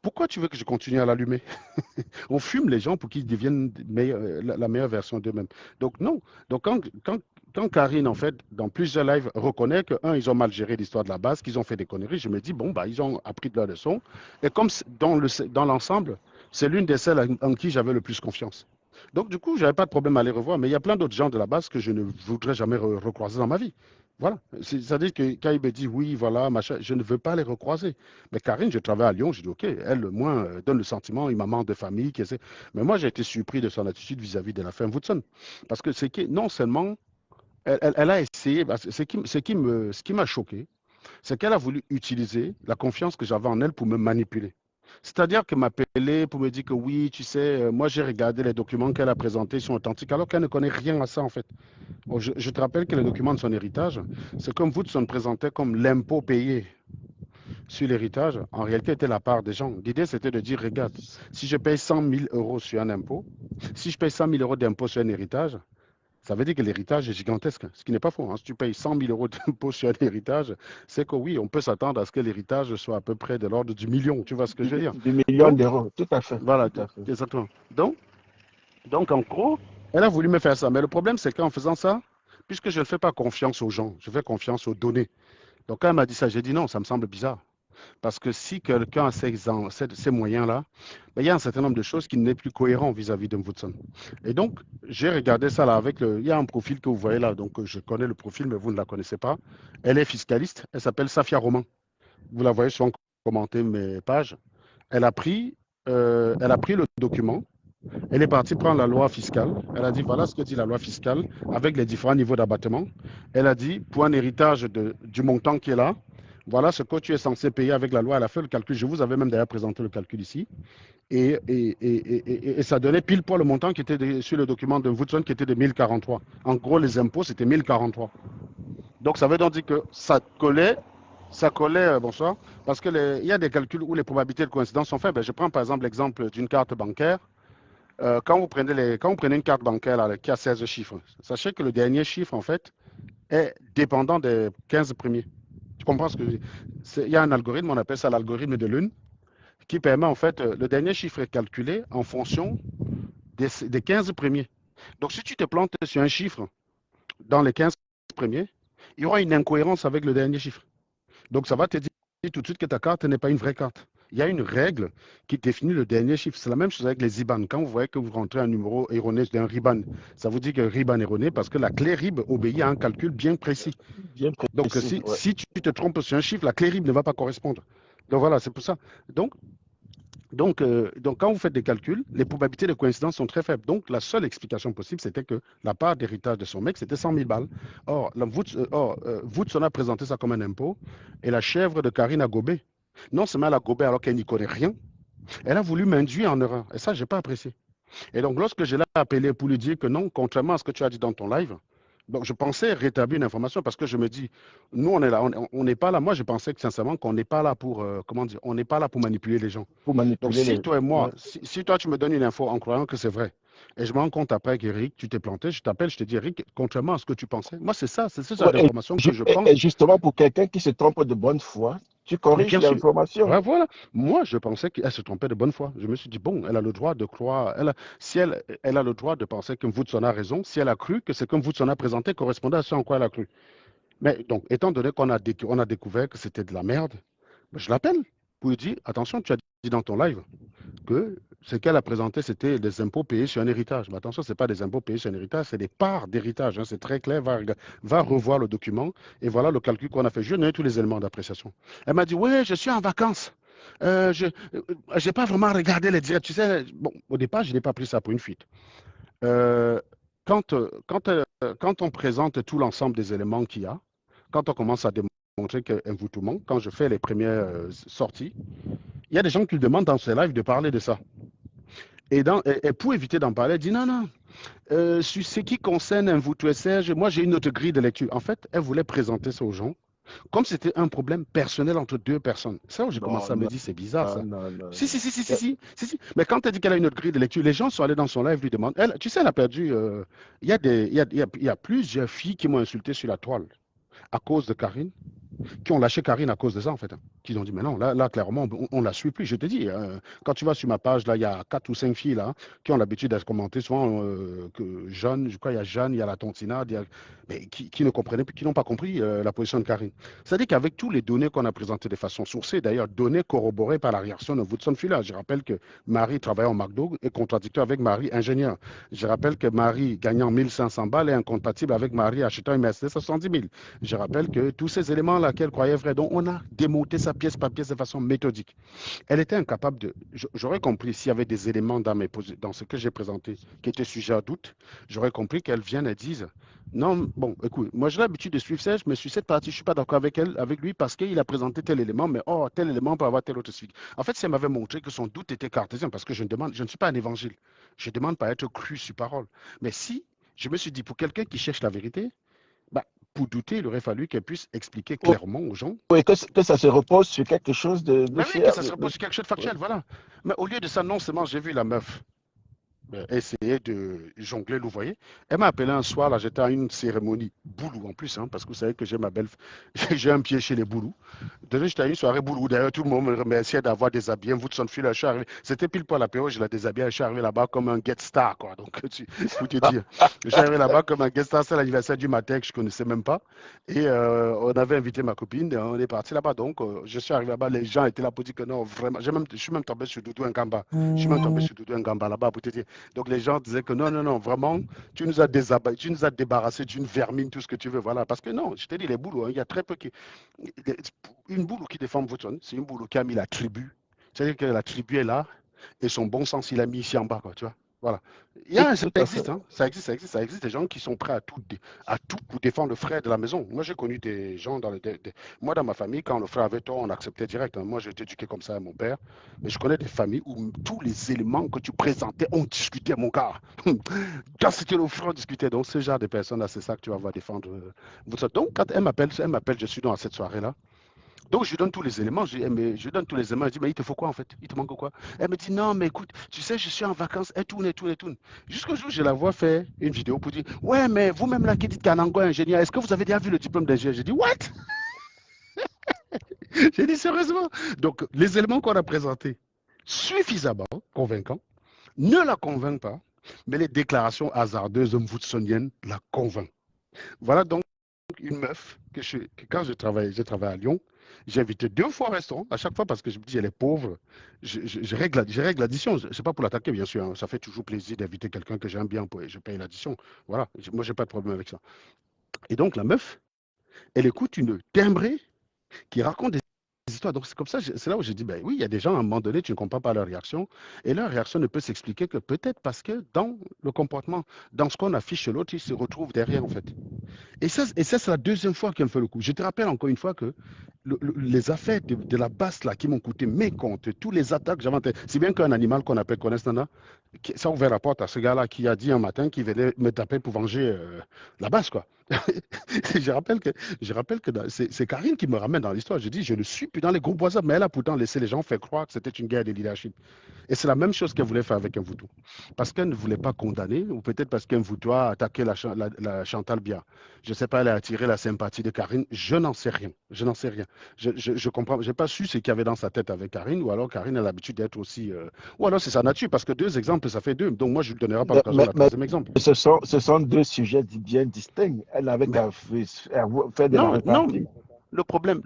pourquoi tu veux que je continue à l'allumer? On fume les gens pour qu'ils deviennent la meilleure version d'eux-mêmes. Donc, non. Donc, quand Karine, en fait, dans plusieurs lives, reconnaît que, un, ils ont mal géré l'histoire de la base, qu'ils ont fait des conneries, je me dis, bon, bah, ils ont appris de leur leçon. Et comme dans l'ensemble, c'est l'une des celles en qui j'avais le plus confiance. Donc, du coup, je n'avais pas de problème à les revoir. Mais il y a plein d'autres gens de la base que je ne voudrais jamais recroiser dans ma vie. Voilà. C'est-à-dire que quand il me dit oui, voilà, machin, je ne veux pas les recroiser. Mais Karine, je travaille à Lyon, je dis ok, elle, au moins, donne le sentiment, une maman de famille. Mais moi, j'ai été surpris de son attitude vis-à-vis de la femme Woodson. Parce que c'est que non seulement elle a essayé, ce qui m'a choqué, c'est qu'elle a voulu utiliser la confiance que j'avais en elle pour me manipuler. C'est-à-dire qu'elle m'appelait pour me dire que oui, tu sais, moi j'ai regardé les documents qu'elle a présentés, ils sont authentiques, alors qu'elle ne connaît rien à ça en fait. Bon, je te rappelle que les documents de son héritage, c'est comme Woodson présentait comme l'impôt payé sur l'héritage, en réalité était la part des gens. L'idée c'était de dire, regarde, si je paye 100 000 euros sur un impôt, si je paye 100 000 euros d'impôt sur un héritage, ça veut dire que l'héritage est gigantesque, ce qui n'est pas faux. Hein. Si tu payes 100 000 euros d'impôt sur un héritage, c'est que oui, on peut s'attendre à ce que l'héritage soit à peu près de l'ordre du million. Tu vois ce que je veux dire? Du million Donc, d'euros. Tout à fait. voilà, Tout à fait. exactement. Donc, en gros, elle a voulu me faire ça. Mais le problème, c'est qu'en faisant ça, puisque je ne fais pas confiance aux gens, je fais confiance aux données. Donc, quand elle m'a dit ça, j'ai dit non, ça me semble bizarre. Parce que si quelqu'un a ces moyens-là, ben, il y a un certain nombre de choses qui n'est plus cohérent vis-à-vis de Mvutson. Et donc, j'ai regardé ça là avec le. Il y a un profil que vous voyez là, donc je connais le profil, mais vous ne la connaissez pas. Elle est fiscaliste, elle s'appelle Safia Roman. Vous la voyez souvent commenter mes pages. Elle a pris, elle a pris le document, elle est partie prendre la loi fiscale. Elle a dit voilà ce que dit la loi fiscale avec les différents niveaux d'abattement. Elle a dit pour un héritage du montant qui est là, voilà ce que tu es censé payer avec la loi. Elle a fait le calcul. Je vous avais même d'ailleurs présenté le calcul ici. Et ça donnait pile poil le montant qui était sur le document de Woodson qui était de 1043. En gros, les impôts, c'était 1043. Donc, ça veut donc dire que ça collait, bonsoir, parce qu'il y a des calculs où les probabilités de coïncidence sont faibles. Je prends par exemple l'exemple d'une carte bancaire. Quand vous prenez une carte bancaire là, qui a 16 chiffres, sachez que le dernier chiffre, en fait, est dépendant des 15 premiers. Tu comprends ce que je dis? Il y a un algorithme, on appelle ça l'algorithme de Lune, qui permet, en fait, le dernier chiffre est calculé en fonction des 15 premiers. Donc, si tu te plantes sur un chiffre dans les 15 premiers, il y aura une incohérence avec le dernier chiffre. Donc, ça va te dire tout de suite que ta carte n'est pas une vraie carte. Il y a une règle qui définit le dernier chiffre. C'est la même chose avec les IBAN. Quand vous voyez que vous rentrez un numéro erroné d'un RIBAN, ça vous dit que RIBAN est erroné parce que la clé RIB obéit à un calcul bien précis. Bien Donc, précis, ouais. si tu te trompes sur un chiffre, la clé RIB ne va pas correspondre. Donc, voilà, c'est pour ça. Donc, quand vous faites des calculs, les probabilités de coïncidence sont très faibles. Donc, la seule explication possible, c'était que la part d'héritage de son mec, c'était 100 000 balles. Or, Woodson a présenté ça comme un impôt, et la chèvre de Karine a gobé. Non seulement elle a gobé alors qu'elle n'y connaît rien, elle a voulu m'induire en erreur. Et ça, je n'ai pas apprécié. Et donc, lorsque je l'ai appelé pour lui dire que non, contrairement à ce que tu as dit dans ton live, donc je pensais rétablir une information parce que je me dis, nous, on est là, on n'est pas là. Moi, je pensais que sincèrement qu'on n'est pas là pour, comment dire, on n'est pas là pour manipuler les gens. Pour Donc, manipuler si les. toi et moi, Ouais. si toi, tu me donnes une info en croyant que c'est vrai, et je me rends compte après qu'Eric, tu t'es planté, je t'appelle, je te dis, Eric, contrairement à ce que tu pensais, moi, c'est ce genre Ouais, d'information que je et pense. justement, pour quelqu'un qui se trompe de bonne foi, tu Mais corriges bien sûr. l'information. Ouais, voilà. Moi, je pensais qu'elle se trompait de bonne foi. Je me suis dit, bon, elle a le droit de croire. Si elle a le droit de penser que Mvutson a raison, si elle a cru que ce que Mvutson a présenté correspondait à ce en quoi elle a cru. Mais donc, étant donné qu'on a découvert que c'était de la merde, ben, je l'appelle pour lui dire, attention, tu as dit dans ton live que ce qu'elle a présenté, c'était des impôts payés sur un héritage. Mais attention, ce n'est pas des impôts payés sur un héritage, c'est des parts d'héritage. Hein, c'est très clair. Va revoir le document et voilà le calcul qu'on a fait. Je n'ai tous les éléments d'appréciation. Elle m'a dit, oui, je suis en vacances. Je n'ai pas vraiment regardé les directs. Tu sais, bon, au départ, je n'ai pas pris ça pour une fuite. Euh, quand on présente tout l'ensemble des éléments qu'il y a, quand on commence à démontrer qu'un voutoiement, quand je fais les premières sorties, il y a des gens qui demandent dans ces lives de parler de ça. Et pour éviter d'en parler, elle dit non, non. Sur ce qui concerne un voutoir Serge, moi j'ai une autre grille de lecture. En fait, elle voulait présenter ça aux gens comme c'était un problème personnel entre deux personnes. C'est là où j'ai commencé à me Non, dire, c'est bizarre ça. non, non, Si, non. si, si, si, si, si, si. Mais quand elle dit qu'elle a une autre grille de lecture, les gens sont allés dans son live, lui demandent. Elle, tu sais, elle a perdu. Il y a plusieurs filles qui m'ont insulté sur la toile à cause de Karine, qui ont lâché Karine à cause de ça, en fait. Qui ont dit, mais non, là clairement, on ne la suit plus. Je te dis, quand tu vas sur ma page, là, il y a 4 ou 5 filles là, qui ont l'habitude d'être commentées, souvent que Jeanne, je crois, il y a Jeanne, il y a la Tontinade, mais qui ne comprenaient, qui n'ont pas compris la position de Karine. C'est-à-dire qu'avec tous les données qu'on a présentées de façon sourcée, d'ailleurs, données corroborées par la réaction de Woodson Fuller, je rappelle que Marie travaillait en McDo et contradictoire avec Marie ingénieur. Je rappelle que Marie gagnant 1500 balles est incompatible avec Marie achetant une Mercedes 70 000. Je rappelle que tous ces éléments-là qu'elle croyait vrais, donc on a démonté ça pièce par pièce de façon méthodique. Elle était incapable de. J'aurais compris s'il y avait des éléments dans ce que j'ai présenté qui étaient sujets à doute, j'aurais compris qu'elle vienne et dise non, bon, écoute, moi j'ai l'habitude de suivre Serge, mais sur cette partie, je ne suis pas d'accord avec lui parce qu'il a présenté tel élément, mais oh, tel élément peut avoir tel autre suite. En fait, si elle m'avait montré que son doute était cartésien, parce que je ne suis pas un évangile, je demande pas à être cru sur parole. Mais si, je me suis dit, pour quelqu'un qui cherche la vérité, bah, pour douter, il aurait fallu qu'elle puisse expliquer clairement aux gens. Oui, que ça se repose sur quelque chose de Mais oui, que ça fiable. se repose sur quelque chose de factuel, voilà. Mais au lieu de ça, non seulement j'ai vu la meuf essayer de jongler, vous voyez. Elle m'a appelé un soir, là, j'étais à une cérémonie boulou en plus, hein, parce que vous savez que j'ai ma belle, j'ai un pied chez les boulous. Déjà, j'étais à une soirée boulou. D'ailleurs, tout le monde me remerciait d'avoir déshabillé Woodson Phil. Je suis arrivé. C'était pile poil la période, je l'ai déshabillé. Je suis arrivé là-bas comme un guest star, quoi. Donc, pour te dire, je suis arrivé là-bas comme un guest star. C'est l'anniversaire du matin que je ne connaissais même pas. Et on avait invité ma copine. Et on est parti là-bas. Donc, je suis arrivé là-bas. Les gens étaient là pour dire que non, vraiment. Je suis même tombé sur Doudou Ngamba. Je suis même tombé sur Doudou Ngamba là-bas pour te dire. Donc, les gens disaient que non, non, non, vraiment, tu nous as tu nous as débarrassé d'une vermine, tout ce que tu veux. Voilà. Parce que non, je te dis, les boulots, hein, il y a très peu qui une boule qui défend Woodson, c'est une boule qui a mis la tribu. C'est-à-dire que la tribu est là et son bon sens, il a mis ici en bas, quoi, tu vois. Voilà. Ça Tout à fait. existe, hein. Ça existe des gens qui sont prêts à tout pour défendre le frère de la maison. Moi, j'ai connu des gens moi, dans ma famille, quand le frère avait tort, on acceptait direct, hein. Moi, j'ai été éduqué comme ça à mon père. Mais je connais des familles où tous les éléments que tu présentais, on discutait, mon gars. Quand c'était le frère, on discutait. Donc, ce genre de personnes-là, c'est ça que tu vas voir défendre. Donc, quand elle m'appelle, je suis dans cette soirée-là. Donc, je lui donne tous les éléments. Je lui donne tous les éléments. Je dis, mais il te faut quoi en fait? Il te manque quoi? Elle me dit, non, mais écoute, tu sais, je suis en vacances. Elle tourne, elle tourne, elle tourne. Jusqu'au jour où je la vois faire une vidéo pour dire, ouais, mais vous-même là qui dites qu'Anango est ingénieur, est-ce que vous avez déjà vu le diplôme d'ingénieur? J'ai dit, what? J'ai dit, sérieusement? Donc, les éléments qu'on a présentés, suffisamment convaincants, ne la convainquent pas, mais les déclarations hasardeuses woodson la convainquent. Voilà donc une meuf que quand je travaille à Lyon, j'ai invité 2 fois au restaurant, à chaque fois parce que je me dis, elle est pauvre, je règle l'addition. C'est pas pour l'attaquer, bien sûr, hein. Ça fait toujours plaisir d'inviter quelqu'un que j'aime bien, je paye l'addition. Voilà, moi, j'ai pas de problème avec ça. Et donc, la meuf, elle écoute une timbrée qui raconte des histoires. Donc, c'est comme ça, c'est là où j'ai dit, ben oui, il y a des gens, à un moment donné, tu ne comprends pas leur réaction. Et leur réaction ne peut s'expliquer que peut-être parce que dans le comportement, dans ce qu'on affiche chez l'autre, ils se retrouvent derrière, en fait. Et ça c'est la deuxième fois qu'elle me fait le coup. Je te rappelle encore une fois que les affaires de la basse là qui m'ont coûté mes comptes, tous les attaques, c'est bien qu'un animal qu'on appelle Konestana, ça a ouvert la porte à ce gars-là qui a dit un matin qu'il venait me taper pour venger la basse, quoi. je rappelle que, c'est Karine qui me ramène dans l'histoire. Je dis, je ne suis plus dans les groupes WhatsApp, mais elle a pourtant laissé les gens faire croire que c'était une guerre de leadership. Et c'est la même chose qu'elle voulait faire avec un Voutou. Parce qu'elle ne voulait pas condamner, ou peut-être parce qu'un Voutou a attaqué la Chantal Bia. Je ne sais pas, elle a attiré la sympathie de Karine. Je n'en sais rien. Je n'en sais rien. Je comprends. Je n'ai pas su ce qu'il y avait dans sa tête avec Karine, ou alors Karine a l'habitude d'être aussi. Ou alors c'est sa nature, parce que 2 exemples, ça fait 2. Donc moi, je ne lui donnerai pas l'occasion Mais, d'un mais troisième exemple. ce sont deux sujets bien distincts. Elle avait Mais qu'à faire de la non, non. répartie. Le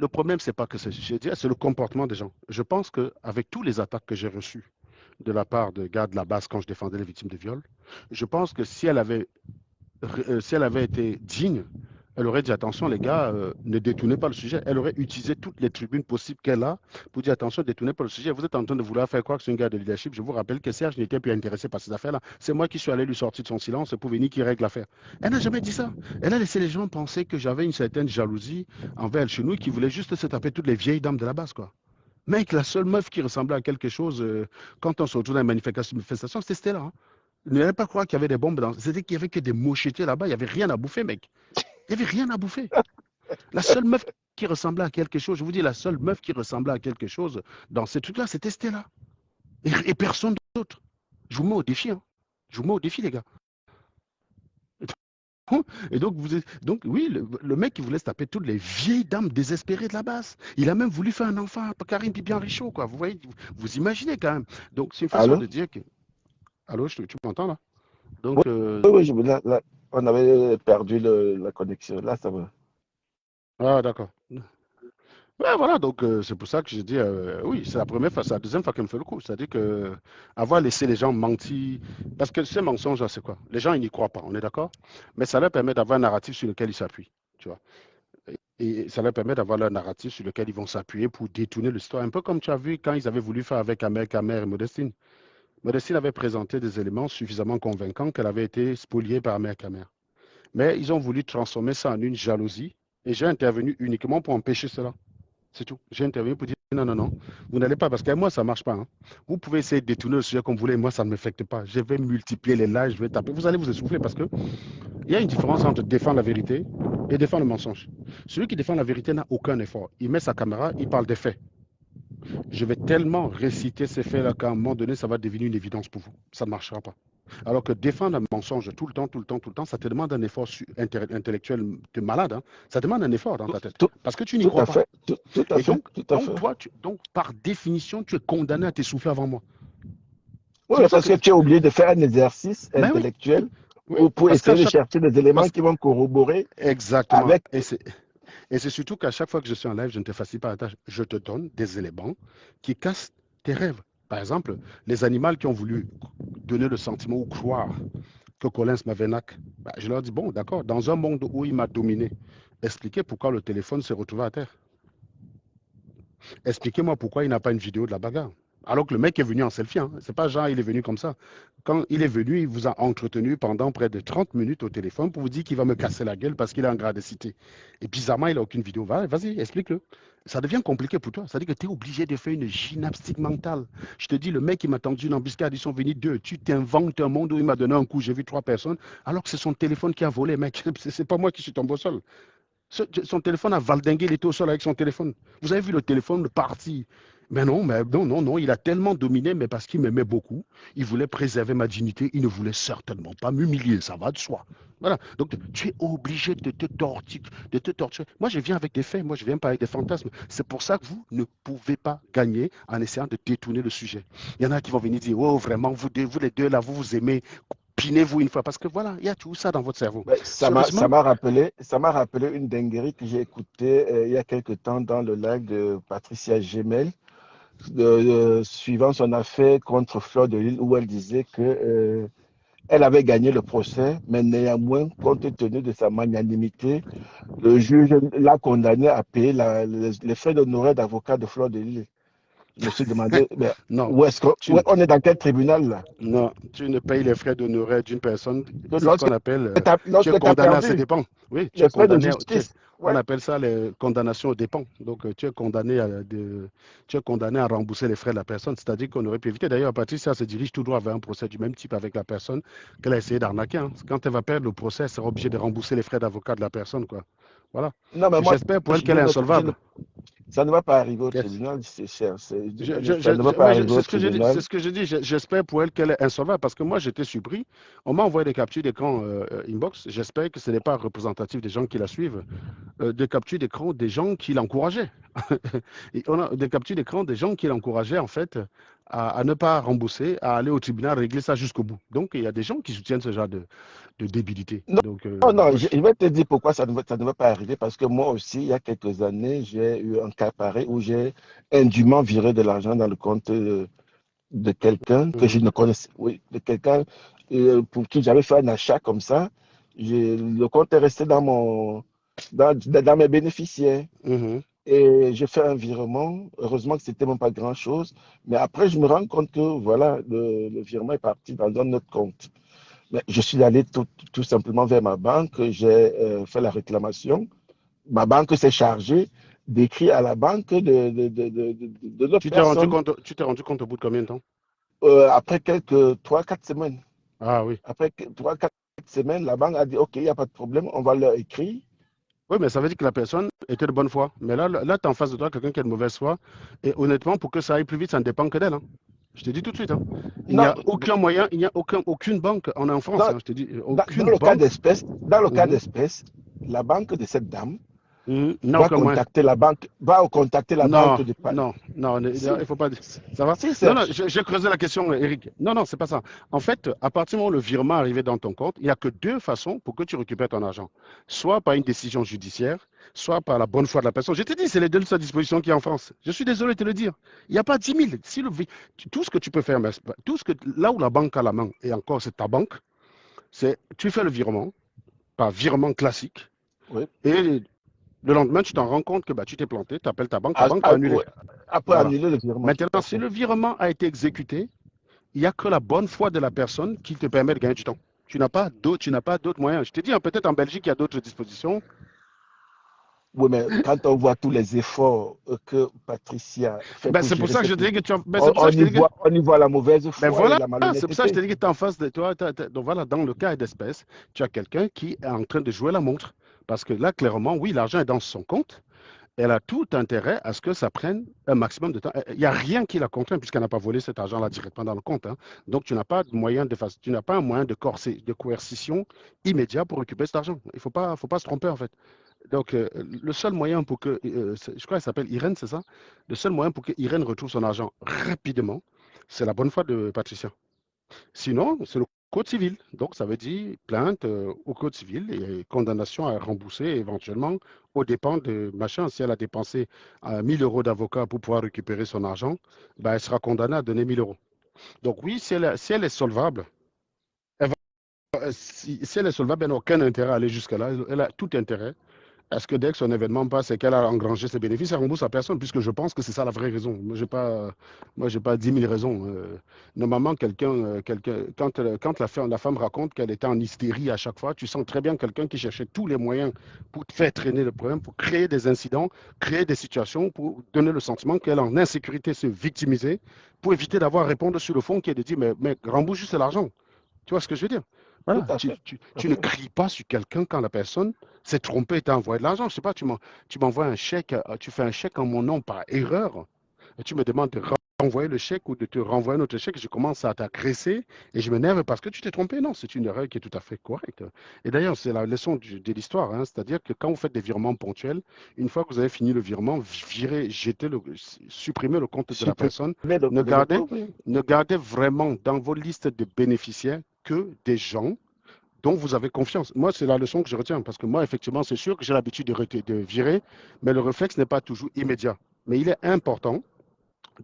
problème, c'est pas que c'est le comportement des gens. Je pense qu'avec tous les attaques que j'ai reçues de la part de gars de la base quand je défendais les victimes de viol, je pense que si elle avait été digne, elle aurait dit attention les gars, ne détournez pas le sujet. Elle aurait utilisé toutes les tribunes possibles qu'elle a pour dire attention, ne détournez pas le sujet. Vous êtes en train de vouloir faire croire que c'est une guerre de leadership. Je vous rappelle que Serge n'était plus intéressé par ces affaires-là. C'est moi qui suis allé lui sortir de son silence pour venir qu'il règle l'affaire. Elle n'a jamais dit ça. Elle a laissé les gens penser que j'avais une certaine jalousie envers elle chez nous, qui voulait juste se taper toutes les vieilles dames de la base, quoi. Mec, la seule meuf qui ressemblait à quelque chose quand on se retrouve dans une manifestation, c'était Stella, hein. Ne pas croire qu'il y avait des bombes dans. C'était qu'il y avait que des mochetés là-bas. Il n'y avait rien à bouffer, mec. Il n'y avait rien à bouffer. La seule meuf qui ressemblait à quelque chose, je vous dis, la seule meuf qui ressemblait à quelque chose dans ces trucs-là, c'était Stella. Et personne d'autre. Je vous mets au défi, hein. Je vous mets au défi, les gars. Et donc oui, le mec qui voulait se taper toutes les vieilles dames désespérées de la base. Il a même voulu faire un enfant à Karim Bibian Richaud, quoi. Vous voyez, vous imaginez quand même. Donc c'est une façon Allô? de dire que. Allô, tu m'entends là? Oui, Donc, oui, oui, là, on avait perdu la connexion. Là, ça va. ah, d'accord. Ouais, voilà, donc c'est pour ça que j'ai dit, oui, c'est la première fois, c'est la deuxième fois qu'elle me fait le coup. C'est-à-dire que avoir laissé les gens mentir, parce que ces mensonges-là, c'est quoi? Les gens, ils n'y croient pas, on est d'accord? Mais ça leur permet d'avoir un narratif sur lequel ils s'appuient, tu vois. Et ça leur permet d'avoir leur narratif sur lequel ils vont s'appuyer pour détourner l'histoire. Un peu comme tu as vu quand ils avaient voulu faire avec Amer Kamer et Modestine. Modestine avait présenté des éléments suffisamment convaincants qu'elle avait été spoliée par Amer Kamer. Mais ils ont voulu transformer ça en une jalousie, et j'ai intervenu uniquement pour empêcher cela. C'est tout. J'ai intervenu pour dire non, non, non, vous n'allez pas, parce que moi, ça ne marche pas, hein. Vous pouvez essayer de détourner le sujet comme vous voulez, moi, ça ne m'affecte pas. Je vais multiplier les lives, je vais taper. Vous allez vous essouffler parce qu'il y a une différence entre défendre la vérité et défendre le mensonge. Celui qui défend la vérité n'a aucun effort. Il met sa caméra, il parle des faits. Je vais tellement réciter ces faits-là qu'à un moment donné, ça va devenir une évidence pour vous. Ça ne marchera pas. Alors que défendre un mensonge tout le temps, ça te demande un effort intellectuel de malade, hein. Ça demande un effort dans Tout, ta tête. tout, Parce que tu n'y tout crois à pas. fait, tout à Et fait, tout à fait. donc, par définition, tu es condamné à t'essouffler avant moi. Oui, C'est mais pour ça parce que. que tu es obligé de faire un exercice Ben oui, intellectuel oui. pour Parce qu'à essayer de chaque. chercher des éléments Parce qui vont corroborer Exactement. avec. Et c'est surtout qu'à chaque fois que je suis en live, je ne te facilite pas la tâche. Je te donne des éléments qui cassent tes rêves. Par exemple, les animaux qui ont voulu donner le sentiment ou croire que Collins m'avait nac, bah, je leur dis, bon, d'accord, dans un monde où il m'a dominé, expliquez pourquoi le téléphone s'est retrouvé à terre. Expliquez-moi pourquoi il n'a pas une vidéo de la bagarre. Alors que le mec est venu en selfie, hein. C'est pas genre il est venu comme ça. Quand il est venu, il vous a entretenu pendant près de 30 minutes au téléphone pour vous dire qu'il va me casser la gueule parce qu'il est en grade de cité. Et bizarrement, il n'a aucune vidéo. Vas-y, explique-le. Ça devient compliqué pour toi. Ça veut dire que tu es obligé de faire une gymnastique mentale. Je te dis, le mec, il m'a tendu une embuscade, ils sont venus deux. Tu t'inventes un monde où il m'a donné un coup, j'ai vu 3 personnes, alors que c'est son téléphone qui a volé, mec. C'est pas moi qui suis tombé au sol. Son téléphone a valdingué, il était au sol avec son téléphone. Vous avez vu le téléphone parti. Mais non, il a tellement dominé, mais parce qu'il m'aimait beaucoup, il voulait préserver ma dignité, il ne voulait certainement pas m'humilier, ça va de soi. Voilà, donc tu es obligé de te torturer. Moi, je viens avec des faits, moi, je viens pas avec des fantasmes. C'est pour ça que vous ne pouvez pas gagner en essayant de détourner le sujet. Il y en a qui vont venir dire, oh, vraiment, vous les deux là, vous vous aimez, pinez-vous une fois, parce que voilà, il y a tout ça dans votre cerveau. Ben, Sérieusement, ça m'a rappelé une dinguerie que j'ai écoutée il y a quelque temps dans le live de Patricia Gemel, suivant son affaire contre Fleur de Lille, où elle disait que elle avait gagné le procès, mais néanmoins, compte tenu de sa magnanimité, le juge l'a condamné à payer les frais d'honoraires d'avocat de Fleur de Lille. Je me suis demandé, mais non. on est dans quel tribunal là? Non, tu ne payes les frais d'honoraires d'une personne, Que ce qu'on appelle, tu es lorsque tu as condamné à ses perdu dépens. Oui, tu les es frais de condamné, justice, on ouais. appelle ça les condamnations aux dépens. Donc, tu es condamné à rembourser les frais de la personne. C'est-à-dire qu'on aurait pu éviter. D'ailleurs, Patricia se dirige tout droit vers un procès du même type avec la personne qu'elle a essayé d'arnaquer, hein. Quand elle va perdre le procès, elle sera obligée de rembourser les frais d'avocat de la personne, quoi. Voilà. Non, mais moi, J'espère pour elle qu'elle est insolvable. ça ne va pas arriver au Yes. tribunal, c'est cher. Ça ne va pas arriver C'est au ce que j'ai dit, c'est tribunal. ce que j'ai dit. J'espère pour elle qu'elle est insolvable parce que moi j'étais surpris. On m'a envoyé des captures d'écran inbox. J'espère que ce n'est pas représentatif des gens qui la suivent. Des captures d'écran des gens qui l'encourageaient. Et on a des captures d'écran des gens qui l'encourageaient en fait à ne pas rembourser, à aller au tribunal régler ça jusqu'au bout. Donc il y a des gens qui soutiennent ce genre de débilité. Non, Donc non, bref. je vais te dire pourquoi ça ne va pas arriver. Parce que moi aussi, il y a quelques années, j'ai eu un cas pareil où j'ai indûment viré de l'argent dans le compte de quelqu'un que je Mhm. ne connaissais, oui, de quelqu'un pour qui j'avais fait un achat comme ça. Le compte est resté dans mes bénéficiaires. Mhm. Et j'ai fait un virement. Heureusement que c'était même pas grand-chose. Mais après, je me rends compte que voilà, le virement est parti dans un autre compte. Mais je suis allé tout simplement vers ma banque. J'ai fait la réclamation. Ma banque s'est chargée d'écrire à la banque de l'autre personne. Tu t'es rendu compte au bout de combien de temps? Après quelques 3, 4 semaines. Ah oui. Après 3, 4 semaines, la banque a dit, OK, il n'y a pas de problème, on va leur écrire. Oui, mais ça veut dire que la personne était de bonne foi. Mais là tu as en face de toi quelqu'un qui est de mauvaise foi. Et honnêtement, pour que ça aille plus vite, ça ne dépend que d'elle, hein. Je te dis tout de suite, hein. Il n'y Non, a aucun moyen, il n'y a aucune banque en France, dans, hein, je te dis, dans aucune le cas banque mhm, d'espèce, la banque de cette dame n'a aucun moyen. va contacter la banque Non, de Paris. non, non, Si, il faut pas dire. Ça va? si, Non, non, Serge. j'ai creusé la question, Eric. Non, non, c'est pas ça. En fait, à partir du moment où le virement est arrivé dans ton compte, il n'y a que deux façons pour que tu récupères ton argent. Soit par une décision judiciaire, soit par la bonne foi de la personne. Je te dis, c'est les deux seules dispositions qu'il y a en France. Je suis désolé de te le dire. Il n'y a pas 10 000. Tout ce que tu peux faire, là où la banque a la main, et encore c'est ta banque, c'est tu fais le virement, par virement classique, Oui. et le lendemain, tu t'en rends compte que bah, tu t'es planté, tu appelles ta banque peut annuler. Ouais. Après Voilà. annuler le virement, tout Maintenant, à si fait. le virement a été exécuté, il n'y a que la bonne foi de la personne qui te permet de gagner du temps. Tu n'as pas d'autres moyens. Je te dis, hein, peut-être en Belgique, il y a d'autres dispositions. Oui, mais quand on voit tous les efforts que Patricia fait Ben, pour c'est pour gérer ça que je cette... te dis que c'est pour ça que je te dis que on y voit la mauvaise ben foi et voilà, la c'est pour ça que je te malhonnêteté. dis que tu es en face de toi. Donc voilà, dans le cas d'espèce, tu as quelqu'un qui est en train de jouer la montre. Parce que là, clairement, oui, l'argent est dans son compte. Elle a tout intérêt à ce que ça prenne un maximum de temps. Il n'y a rien qui la contraint puisqu'elle n'a pas volé cet argent-là directement dans le compte, hein. Donc, tu n'as pas de moyen tu n'as pas un moyen de coercition immédiat pour récupérer cet argent. Il faut pas se tromper, en fait. Donc, le seul moyen pour que, je crois qu'elle s'appelle Irène, c'est ça? Le seul moyen pour que Irène retrouve son argent rapidement, c'est la bonne foi de Patricia. Sinon, c'est le code civil. Donc, ça veut dire plainte au code civil et condamnation à rembourser éventuellement aux dépens de machin. Si elle a dépensé 1000 euros d'avocat pour pouvoir récupérer son argent, ben, elle sera condamnée à donner 1000 euros. Donc, oui, si elle est solvable, si elle est solvable, elle n'a aucun intérêt à aller jusque-là. Elle a tout intérêt. Est-ce que dès que son événement passe et qu'elle a engrangé ses bénéfices, elle rembourse à personne, puisque je pense que c'est ça la vraie raison. Moi, j'ai pas 10 000 raisons. Normalement, quand la femme raconte qu'elle était en hystérie à chaque fois, tu sens très bien quelqu'un qui cherchait tous les moyens pour te faire traîner le problème, pour créer des incidents, créer des situations, pour donner le sentiment qu'elle est en insécurité, se victimiser, pour éviter d'avoir à répondre sur le fond qui est de dire, mais rembourse juste l'argent. Tu vois ce que je veux dire? Tout Voilà, à fait. Tout à tu ne fait. cries pas sur quelqu'un quand la personne s'est trompée et t'a envoyé de l'argent. Je sais pas, tu m'envoies un chèque, tu fais un chèque en mon nom par erreur, et tu me demandes de renvoyer le chèque ou de te renvoyer un autre chèque, je commence à t'agresser et je m'énerve parce que tu t'es trompé. Non, c'est une erreur qui est tout à fait correcte. Et d'ailleurs, c'est la leçon de l'histoire, hein, c'est-à-dire que quand vous faites des virements ponctuels, une fois que vous avez fini le virement, supprimez le compte de la Supprimer personne, le, ne le gardez, compte, oui. ne gardez vraiment dans vos listes de bénéficiaires que des gens dont vous avez confiance. Moi, c'est la leçon que je retiens, parce que moi, effectivement, c'est sûr que j'ai l'habitude de virer, mais le réflexe n'est pas toujours immédiat. Mais il est important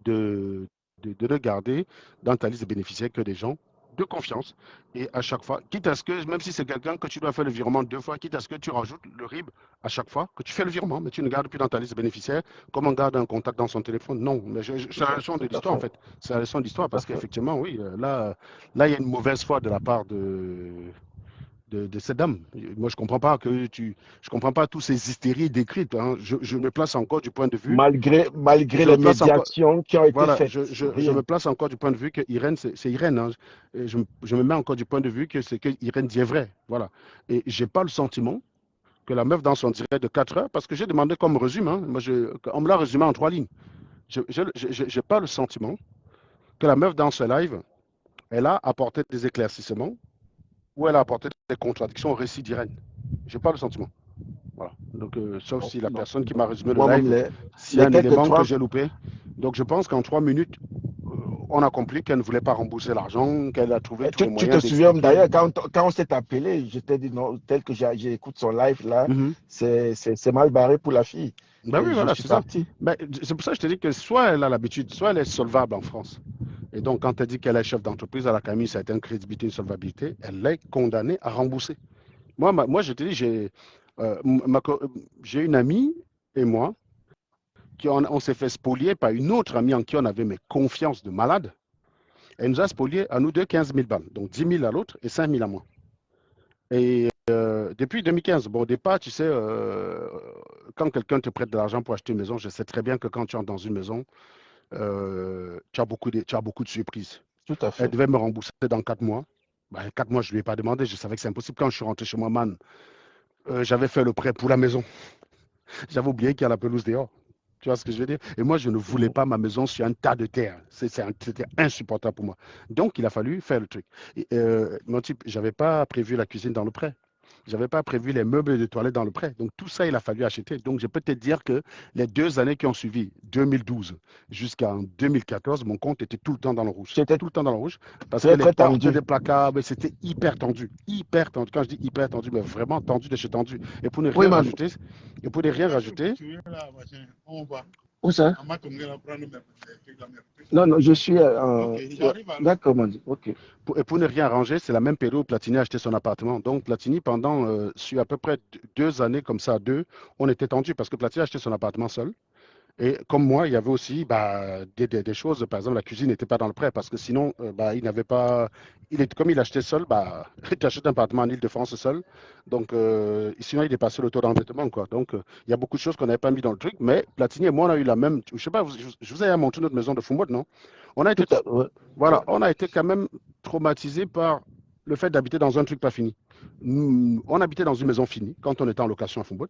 de, de ne garder dans ta liste de bénéficiaires que des gens de confiance. Et à chaque fois, quitte à ce que, même si c'est quelqu'un que tu dois faire le virement 2 fois, quitte à ce que tu rajoutes le RIB à chaque fois que tu fais le virement, mais tu ne gardes plus dans ta liste de bénéficiaires, comme on garde un contact dans son téléphone. Non, mais c'est la leçon de Tout à l'histoire, en fait. fait. C'est la leçon de l'histoire, Tout à parce fait. qu'effectivement, oui, là, il y a une mauvaise foi de la part de cette dame. Moi, je comprends pas tous ces hystéries décrites, hein. Je me place encore du point de vue, Malgré je me les place encore, médiations qui ont été voilà, faites. je me Rien. place encore du point de vue que Irène, c'est Irène, hein. Et je me mets encore du point de vue que ce que Irène dit est vrai, voilà. Et j'ai pas le sentiment que la meuf dans son direct de 4 heures, parce que j'ai demandé qu'on me résume, hein. On me l'a résumé en 3 lignes. J'ai pas le sentiment que la meuf dans ce live, elle a apporté des éclaircissements ou elle a apporté des contradictions au récit d'Irène. J'ai pas le sentiment. Voilà. Donc, sauf Bon, si la non, personne qui non. m'a résumé le Moi-même, live, s'il y a les un quelques élément que trois. j'ai loupé. Donc, je pense qu'en 3 minutes, on a compris qu'elle ne voulait pas rembourser l'argent, qu'elle a trouvé tous les Tu te moyens souviens d'expliquer. d'ailleurs, quand on s'est appelé, je t'ai dit non, tel que j'écoute son live là, Mhm. c'est mal barré pour la fille. Ben Et oui, je voilà, suis c'est ça. parti. Ben, c'est pour ça que je te dis que soit elle a l'habitude, soit elle est solvable en France. Et donc, quand elle dit qu'elle est chef d'entreprise, elle a quand même une certaine crédibilité, une solvabilité, elle est condamnée à rembourser. Moi je te dis, euh, ma j'ai une amie et moi on s'est fait spolier par une autre amie en qui on avait mais confiance de malade. Elle nous a spolié à nous deux 15 000 balles, donc 10 000 à l'autre et 5 000 à moi. Et depuis 2015, bon, au départ, tu sais, quand quelqu'un te prête de l'argent pour acheter une maison, je sais très bien que quand tu entres dans une maison, tu as beaucoup de surprises. Tout à Elle fait. devait me rembourser dans 4 mois. Ben, 4 mois, je ne lui ai pas demandé, je savais que c'est impossible. Quand je suis rentré chez moi, man, j'avais fait le prêt pour la maison. J'avais oublié qu'il y a la pelouse dehors. Tu vois ce que je veux dire? Et moi, je ne voulais Mhm. pas ma maison sur un tas de terre. C'était insupportable pour moi. Donc, il a fallu faire le truc. Et, mon type, j'avais pas prévu la cuisine dans le prêt. J'avais pas prévu les meubles de toilette dans le prêt. Donc, tout ça, il a fallu acheter. Donc, je peux te dire que les 2 années qui ont suivi, 2012 jusqu'en 2014, mon compte était tout le temps dans le rouge. J'étais Tout le temps dans le rouge. Parce que très, les très portes tendu. des placards, mais c'était hyper tendu. Hyper tendu. Quand je dis hyper tendu, mais vraiment tendu de chez tendu. Et pour ne Oui, rien man. rajouter, et pour ne rien rajouter, Où ça? Non, non, je suis. D'accord, man. Ok. et pour ne rien arranger, c'est la même période où Platini a acheté son appartement. Donc Platini, pendant sur à peu près 2 années comme ça, on était tendu parce que Platini a acheté son appartement seul. Et comme moi, il y avait aussi bah, des choses. Par exemple, la cuisine n'était pas dans le prêt parce que sinon, bah, il n'avait pas. Comme il achetait seul, bah, il achète un appartement en Île-de-France seul. Donc, sinon, il dépassait le taux d'endettement, quoi. Donc, il y a beaucoup de choses qu'on n'avait pas mis dans le truc. Mais Platini et moi, on a eu la même. Je sais pas, je vous ai montré notre maison de Fumod, non? On a été, Tout à ouais. voilà, Ouais. on a été quand même traumatisé par le fait d'habiter dans un truc pas fini. On habitait dans une maison finie quand on était en location à Fumbout.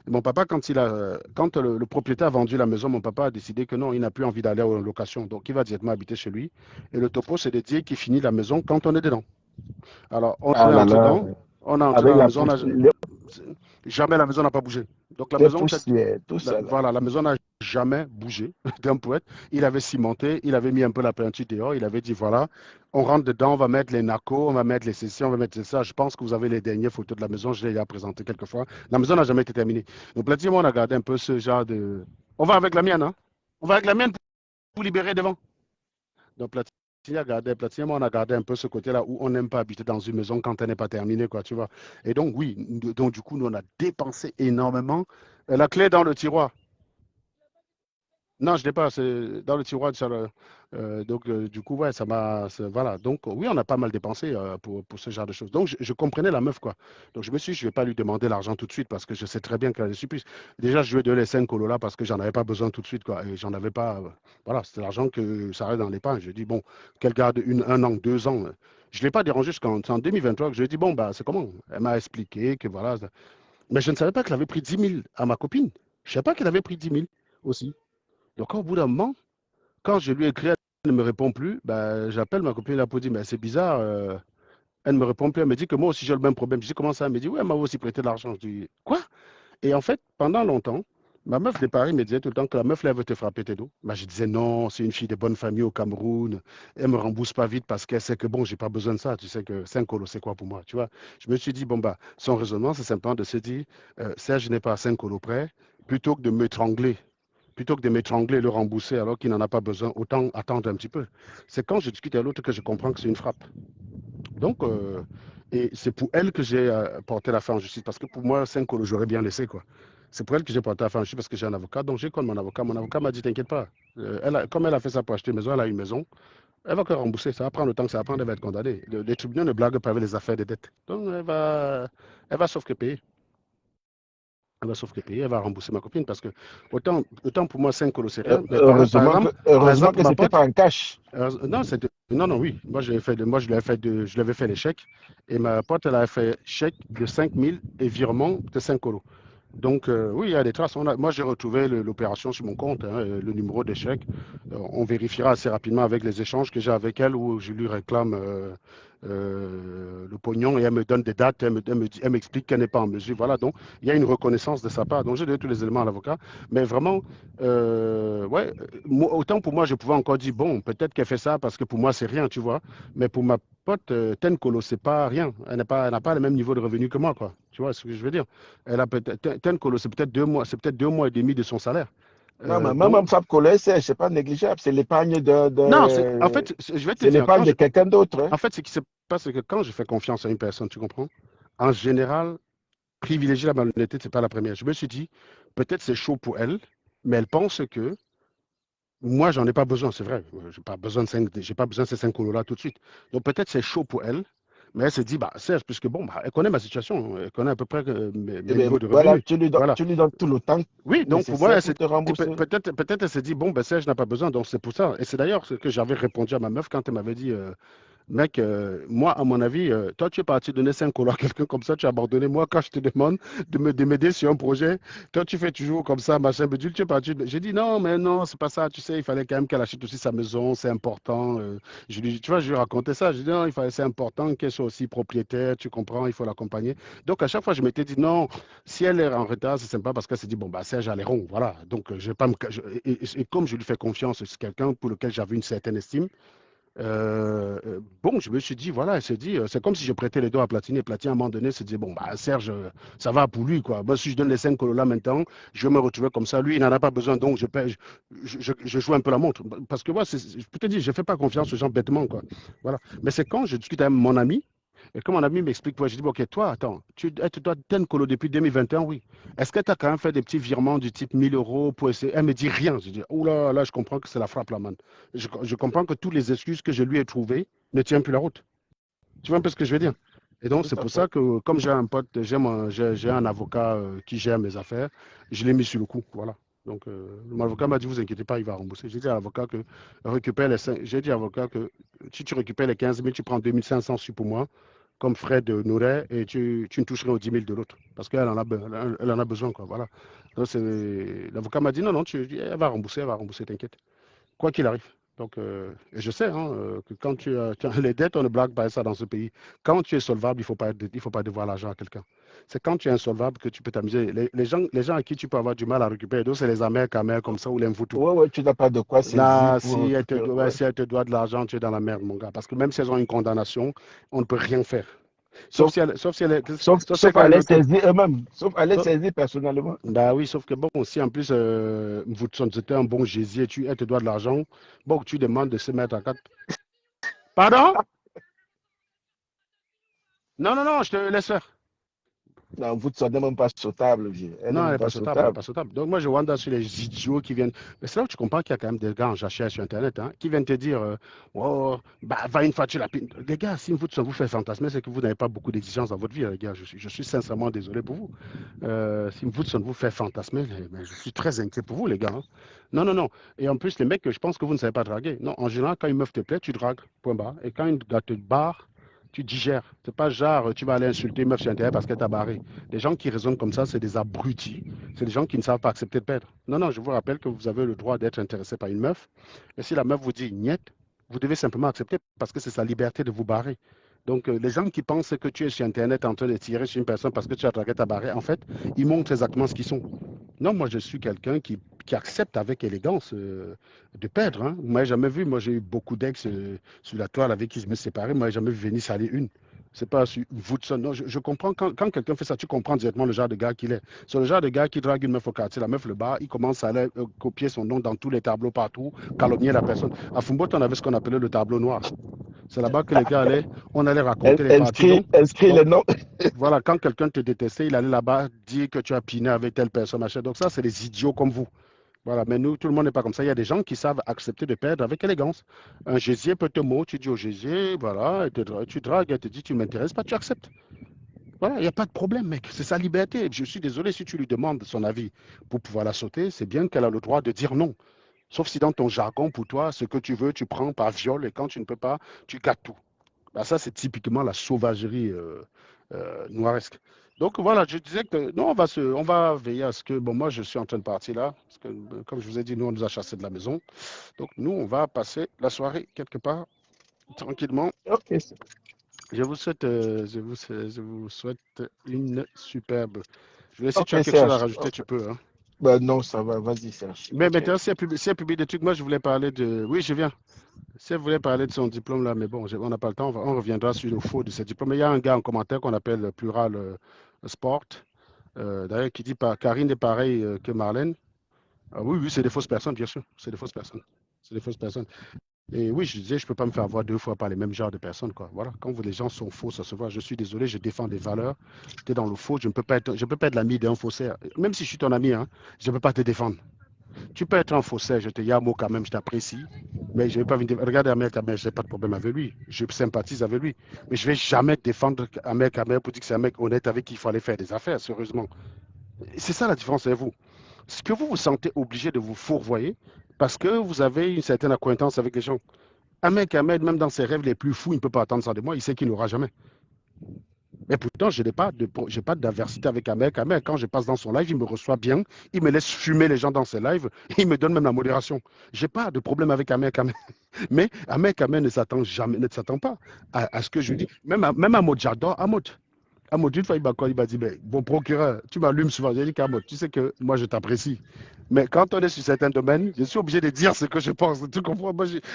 Et mon papa, quand le propriétaire a vendu la maison, mon papa a décidé que non, il n'a plus envie d'aller en location. Donc, il va directement habiter chez lui. Et le topo, c'est de dire qu'il finit la maison quand on est dedans. Alors, on Ah est là entré là, dedans. On est entré avec dans la la maison. poussière, Jamais la maison n'a pas bougé. Donc, la les maison, peut-être poussières, tout ça là. voilà, la maison n'a jamais bougé d'un poète. Il avait cimenté, il avait mis un peu la peinture dehors, il avait dit voilà, on rentre dedans, on va mettre les nacos, on va mettre les sessions, on va mettre ça. Je pense que vous avez les dernières photos de la maison, je l'ai déjà présenté quelques fois. La maison n'a jamais été terminée. Donc, pratiquement, on a gardé un peu ce genre de. On va avec la mienne, hein? On va avec la mienne pour libérer devant. Donc, Platini, on a gardé un peu ce côté-là où on n'aime pas habiter dans une maison quand elle n'est pas terminée, quoi, tu vois. Et donc, oui, donc du coup, nous, on a dépensé énormément. La clé est dans le tiroir. Non, je l'ai pas, c'est dans le tiroir. Donc, du coup, ouais, voilà. Donc, oui, on a pas mal dépensé pour ce genre de choses. Donc, je comprenais la meuf, quoi. Donc, je me suis dit, je vais pas lui demander l'argent tout de suite parce que je sais très bien qu'elle est surprise. Déjà, je lui ai donné les 5 colos là parce que j'en avais pas besoin tout de suite, quoi. Et j'en avais pas. Voilà, c'était l'argent que ça reste dans l'épargne. Je dis, bon, qu'elle garde un an, 2 ans. Je ne l'ai pas dérangé jusqu'en c'est en 2023 que je lui ai dit, bon, bah, c'est comment? Elle m'a expliqué que voilà. Mais je ne savais pas qu'elle avait pris 10 000 à ma copine. Je ne savais pas qu'elle avait pris 10 000 aussi. Donc, au bout d'un moment, quand je lui ai écrit, elle ne me répond plus, ben, j'appelle ma copine là pour dire, mais c'est bizarre, elle ne me répond plus. Elle me dit que moi aussi j'ai le même problème. Je dis, comment ça? Elle me dit, oui, elle m'a aussi prêté de l'argent. Je dis, quoi? Et en fait, pendant longtemps, ma meuf de Paris me disait tout le temps que la meuf là, elle veut te frapper tes dos. Ben, je disais, non, c'est une fille de bonne famille au Cameroun. Elle me rembourse pas vite parce qu'elle sait que bon, j'ai pas besoin de ça. Tu sais que 5 colos, c'est quoi pour moi? Tu vois? Je me suis dit, bon, bah, son raisonnement, c'est simplement de se dire, Serge n'est pas à 5 colos près, plutôt que de m'étrangler et le rembourser alors qu'il n'en a pas besoin, autant attendre un petit peu. C'est quand je discute à l'autre que je comprends que c'est une frappe. Donc, et c'est pour elle que j'ai porté l'affaire en justice, parce que pour moi, 5 euros, j'aurais bien laissé, quoi. C'est pour elle que j'ai porté l'affaire en justice, parce que j'ai un avocat. Donc, j'ai comme mon avocat. Mon avocat m'a dit, t'inquiète pas. Comme elle a fait ça pour acheter une maison, elle a une maison. Elle va que rembourser. Ça va prendre le temps que ça va prendre, elle va être condamnée. Les tribunaux ne blaguent pas avec les affaires de dette. Donc, elle va sauf que payer. Elle va sauf que payer, elle va rembourser ma copine parce que autant pour moi 5 euros c'est rien, mais par Heureusement exemple que ma c'était pote, pas en cash. non, non, oui, moi je lui avais fait les chèques et ma pote elle avait fait chèque de 5 000 et virement de 5 euros. Donc, oui, il y a des traces. Moi, j'ai retrouvé l'opération sur mon compte, hein, le numéro des chèques. On vérifiera assez rapidement avec les échanges que j'ai avec elle où je lui réclame le pognon et elle me donne des dates, elle m'explique qu'elle n'est pas en mesure. Voilà, donc il y a une reconnaissance de sa part. Donc, j'ai donné tous les éléments à l'avocat. Mais vraiment, ouais, autant pour moi, je pouvais encore dire, bon, peut-être qu'elle fait ça parce que pour moi, c'est rien, tu vois. Mais pour ma pote, Tenkolo, c'est pas rien. Elle n'a pas le même niveau de revenu que moi, quoi. Tu vois ce que je veux dire? Elle a peut-être, Tenkolo, c'est peut-être 2 mois et demi de son salaire. Non, mais même Donc, un FAP collège, c'est pas négligeable. C'est l'épargne non, en fait, je vais te c'est dire, l'épargne de quelqu'un d'autre, hein. en fait, ce qui se passe, c'est que quand je fais confiance à une personne, tu comprends? En général, privilégier la malhonnêteté, c'est pas la première. Je me suis dit, peut-être c'est chaud pour elle, mais elle pense que moi, j'en ai pas besoin, c'est vrai. J'ai pas besoin de ces 5 colos-là tout de suite. Donc peut-être c'est chaud pour elle, mais elle se dit, bah, Serge, puisque bon, bah, elle connaît ma situation, elle connaît à peu près Eh mes bien, niveaux de voilà, revenus. Voilà. tu lui donnes tout le temps Oui, donc pour moi, nécessaire elle pour s'est te dit, rembourser. peut-être elle s'est dit, bon, ben Serge n'a pas besoin, donc c'est pour ça. Et c'est d'ailleurs ce que j'avais répondu à ma meuf quand elle m'avait dit, mec, moi, à mon avis, toi, tu es parti donner 5 colos à quelqu'un comme ça, tu as abandonné. Moi, quand je te demande de m'aider sur un projet, toi, tu fais toujours comme ça, machin, bidule, tu es parti. J'ai dit non, mais non, c'est pas ça. Tu sais, il fallait quand même qu'elle achète aussi sa maison, c'est important. Tu vois, je lui ai raconté ça. Je dit non, c'est important qu'elle soit aussi propriétaire, tu comprends, il faut l'accompagner. Donc, à chaque fois, je m'étais dit non, si elle est en retard, c'est sympa parce qu'elle s'est dit bon, bah, Serge a les ronds, voilà. Donc, je vais pas me. Et comme je lui fais confiance, c'est quelqu'un pour lequel j'avais une certaine estime. Bon, je me suis dit, voilà, elle s'est dit, c'est comme si je prêtais les doigts à Platini. Et Platini, à un moment donné, s'est dit, bon, bah, Serge, ça va pour lui, quoi. Moi, si je donne les 5 colos là maintenant, je vais me retrouver comme ça. Lui, il n'en a pas besoin, donc je joue un peu la montre. Parce que moi, je peux te dire, je ne fais pas confiance aux gens bêtement, quoi. Voilà. Mais c'est quand je discute avec mon ami, et comme mon ami m'explique, moi, je dis, bon, ok, toi, attends, tu dois t'es colo depuis 2021, oui. Est-ce que tu as quand même fait des petits virements du type 1 000 € pour essayer? Elle me dit rien. Je dis, oh là, je comprends que c'est la frappe, là, man. Je comprends que toutes les excuses que je lui ai trouvées ne tiennent plus la route. Tu vois un peu ce que je veux dire? Et donc, Tout c'est à pour fait. ça que, comme j'ai un pote, j'ai un avocat qui gère mes affaires, je l'ai mis sur le coup. Voilà. Donc, mon avocat m'a dit, vous inquiétez pas, il va rembourser. J'ai dit à l'avocat que récupère les 5, j'ai dit à l'avocat que si tu récupères les 15 000, tu prends 2 500 sur pour moi. comme Fred Nouret et tu ne touches rien aux 10 000 de l'autre. Parce qu'elle elle en a besoin, quoi. Voilà. Donc, l'avocat m'a dit non, non, elle va rembourser, t'inquiète. Quoi qu'il arrive. Donc, et je sais hein, que quand les dettes, on ne blague pas ça dans ce pays. Quand tu es solvable, il faut pas devoir l'argent à quelqu'un. C'est quand tu es insolvable que tu peux t'amuser. Les gens à qui tu peux avoir du mal à récupérer, donc c'est les amers, camers comme ça ou les mfoutus. Ouais, ouais, tu n'as pas de quoi saisir Là, pour récupérer. Ouais. si elle te doit de l'argent, tu es dans la merde, mon gars. Parce que même si elles ont une condamnation, on ne peut rien faire. Sauf, Sauf si elle est, sauf si sauf quand à elle les auto. saisir eux-mêmes, sauf à les sauf- saisir personnellement. Bah oui, sauf que bon, si en plus, c'était un bon gésier, elle te doit de l'argent, bon, tu demandes de se mettre à quatre. Pardon? Non, non, non, je te laisse faire. Non, vous ne n'est même pas sautable, elle n'est Non, elle même n'est pas pas sautable, elle n'est sautable. pas sautable. Donc moi, je wonder sur les idiots qui viennent. Mais c'est là où tu comprends qu'il y a quand même des gars en jachère sur Internet hein, qui viennent te dire oh, bah, va une fois, tu la pines. Les gars, si vous fait fantasmer, c'est que vous n'avez pas beaucoup d'exigences dans votre vie, les gars. Je suis sincèrement désolé pour vous. Si vous fait fantasmer, mais je suis très inquiet pour vous, les gars. Hein. Non, non, non. Et en plus, les mecs, je pense que vous ne savez pas draguer. Non, en général, quand une meuf te plaît, tu dragues, point barre. Et quand une gars te barre, tu digères. C'est pas genre, tu vas aller insulter une meuf sur Internet parce qu'elle t'a barré. Les gens qui raisonnent comme ça, c'est des abrutis. C'est des gens qui ne savent pas accepter de perdre. Non, non, je vous rappelle que vous avez le droit d'être intéressé par une meuf. Et si la meuf vous dit niet, vous devez simplement accepter parce que c'est sa liberté de vous barrer. Donc, les gens qui pensent que tu es sur Internet en train de tirer sur une personne parce que tu as dragué ta barré, en fait, ils montrent exactement ce qu'ils sont. Non, moi, je suis quelqu'un qui accepte avec élégance de perdre. Hein. Moi, jamais vu. Moi, j'ai eu beaucoup d'ex sur la toile avec qui je me séparais. Moi, j'ai jamais vu venir salir une. C'est pas sur Woodson. Non, je comprends quand quelqu'un fait ça, tu comprends directement le genre de gars qu'il est. C'est le genre de gars qui drague une meuf au quartier, la meuf le bat, il commence à aller copier son nom dans tous les tableaux partout, calomnier la personne. À Fumbo, on avait ce qu'on appelait le tableau noir. C'est là-bas que les gars allaient, on allait raconter les parties. Donc, Inscris les noms. voilà, quand quelqu'un te détestait, il allait là-bas dire que tu as piné avec telle personne, machin. Donc ça, c'est des idiots comme vous. Voilà, mais nous, tout le monde n'est pas comme ça. Il y a des gens qui savent accepter de perdre avec élégance. Un gésier peut te mot, tu dis au gésier, voilà, tu dragues, elle te dit, tu ne m'intéresses pas, tu acceptes. Voilà, il n'y a pas de problème, mec. C'est sa liberté. Je suis désolé si tu lui demandes son avis pour pouvoir la sauter, c'est bien qu'elle a le droit de dire non. Sauf si dans ton jargon, pour toi, ce que tu veux, tu prends par viol et quand tu ne peux pas, tu gâtes tout. Bah, ça, c'est typiquement la sauvagerie noiresque. Donc voilà, je disais que non, on va veiller à ce que, bon, moi je suis en train de partir là, parce que comme je vous ai dit, nous on nous a chassés de la maison. Donc nous, on va passer la soirée quelque part, tranquillement. Ok, Je vous souhaite une superbe. Je vais, si tu as ok, quelque chose à Serge. rajouter, tu peux. Hein. Ben non, ça va, vas-y, Serge. Mais Ok. maintenant, si elle publie des trucs, moi je voulais parler de. Oui, je viens. Si elle voulait parler de son diplôme là, mais bon, on n'a pas le temps, on reviendra sur le faux de ce diplôme. Mais il y a un gars en commentaire qu'on appelle Plural Sport, d'ailleurs, qui dit Karine est pareille que Marlène. Ah, oui, oui, c'est des fausses personnes, bien sûr. C'est des fausses personnes. C'est des fausses personnes. Et oui, je disais, je ne peux pas me faire avoir deux fois par les mêmes genres de personnes, quoi. Voilà, quand les gens sont faux, ça se voit. Je suis désolé, je défends des valeurs. Tu es dans le faux, je ne peux pas être l'ami d'un faussaire. Même si je suis ton ami, hein, je ne peux pas te défendre. Tu peux être un faussaire, je te yamo quand même, je t'apprécie, mais je ne vais pas venir. Regarde Ahmed Kamer, je n'ai pas de problème avec lui. Je sympathise avec lui. Mais je ne vais jamais défendre Ahmed Kamer pour dire que c'est un mec honnête avec qui il faut aller faire des affaires, sérieusement. C'est ça la différence avec vous. Ce que vous vous sentez obligé de vous fourvoyer parce que vous avez une certaine acquaintance avec les gens. Ahmed Kamer, même dans ses rêves les plus fous, il ne peut pas attendre ça de moi, il sait qu'il n'aura jamais. Mais pourtant, je n'ai pas d'aversité avec Ahmed. Ahmed, quand je passe dans son live, il me reçoit bien. Il me laisse fumer les gens dans ses lives. Il me donne même la modération. Je n'ai pas de problème avec Ahmed Ahmed. Mais Ahmed Ahmed ne s'attend pas à ce que je dis. Même à Maud, j'adore Ahmed. Ahmed, une fois, il m'a dit, mais, bon procureur, tu m'allumes souvent. J'ai dit qu'Ahmed, tu sais que moi, je t'apprécie. Mais quand on est sur certains domaines, je suis obligé de dire ce que je pense. Tu comprends?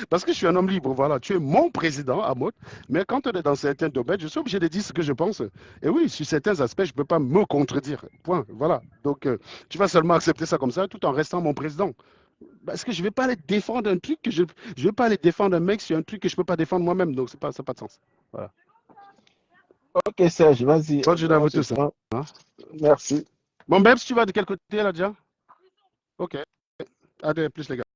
Parce que je suis un homme libre, voilà. Tu es mon président, Ahmed. Mais quand on est dans certains domaines, je suis obligé de dire ce que je pense. Et oui, sur certains aspects, je ne peux pas me contredire. Point. Voilà. Donc, tu vas seulement accepter ça comme ça tout en restant mon président. Parce que je ne vais pas aller défendre un truc que je ne vais pas aller défendre un mec sur un truc que je ne peux pas défendre moi-même. Donc, ça n'a pas de sens. Voilà. Ok, Serge, vas-y. Bonne journée à On vous se tous. prend. Hein. Merci. Bon, Bebs, tu vas de quel côté là déjà? Ok. Allez, plus les gars.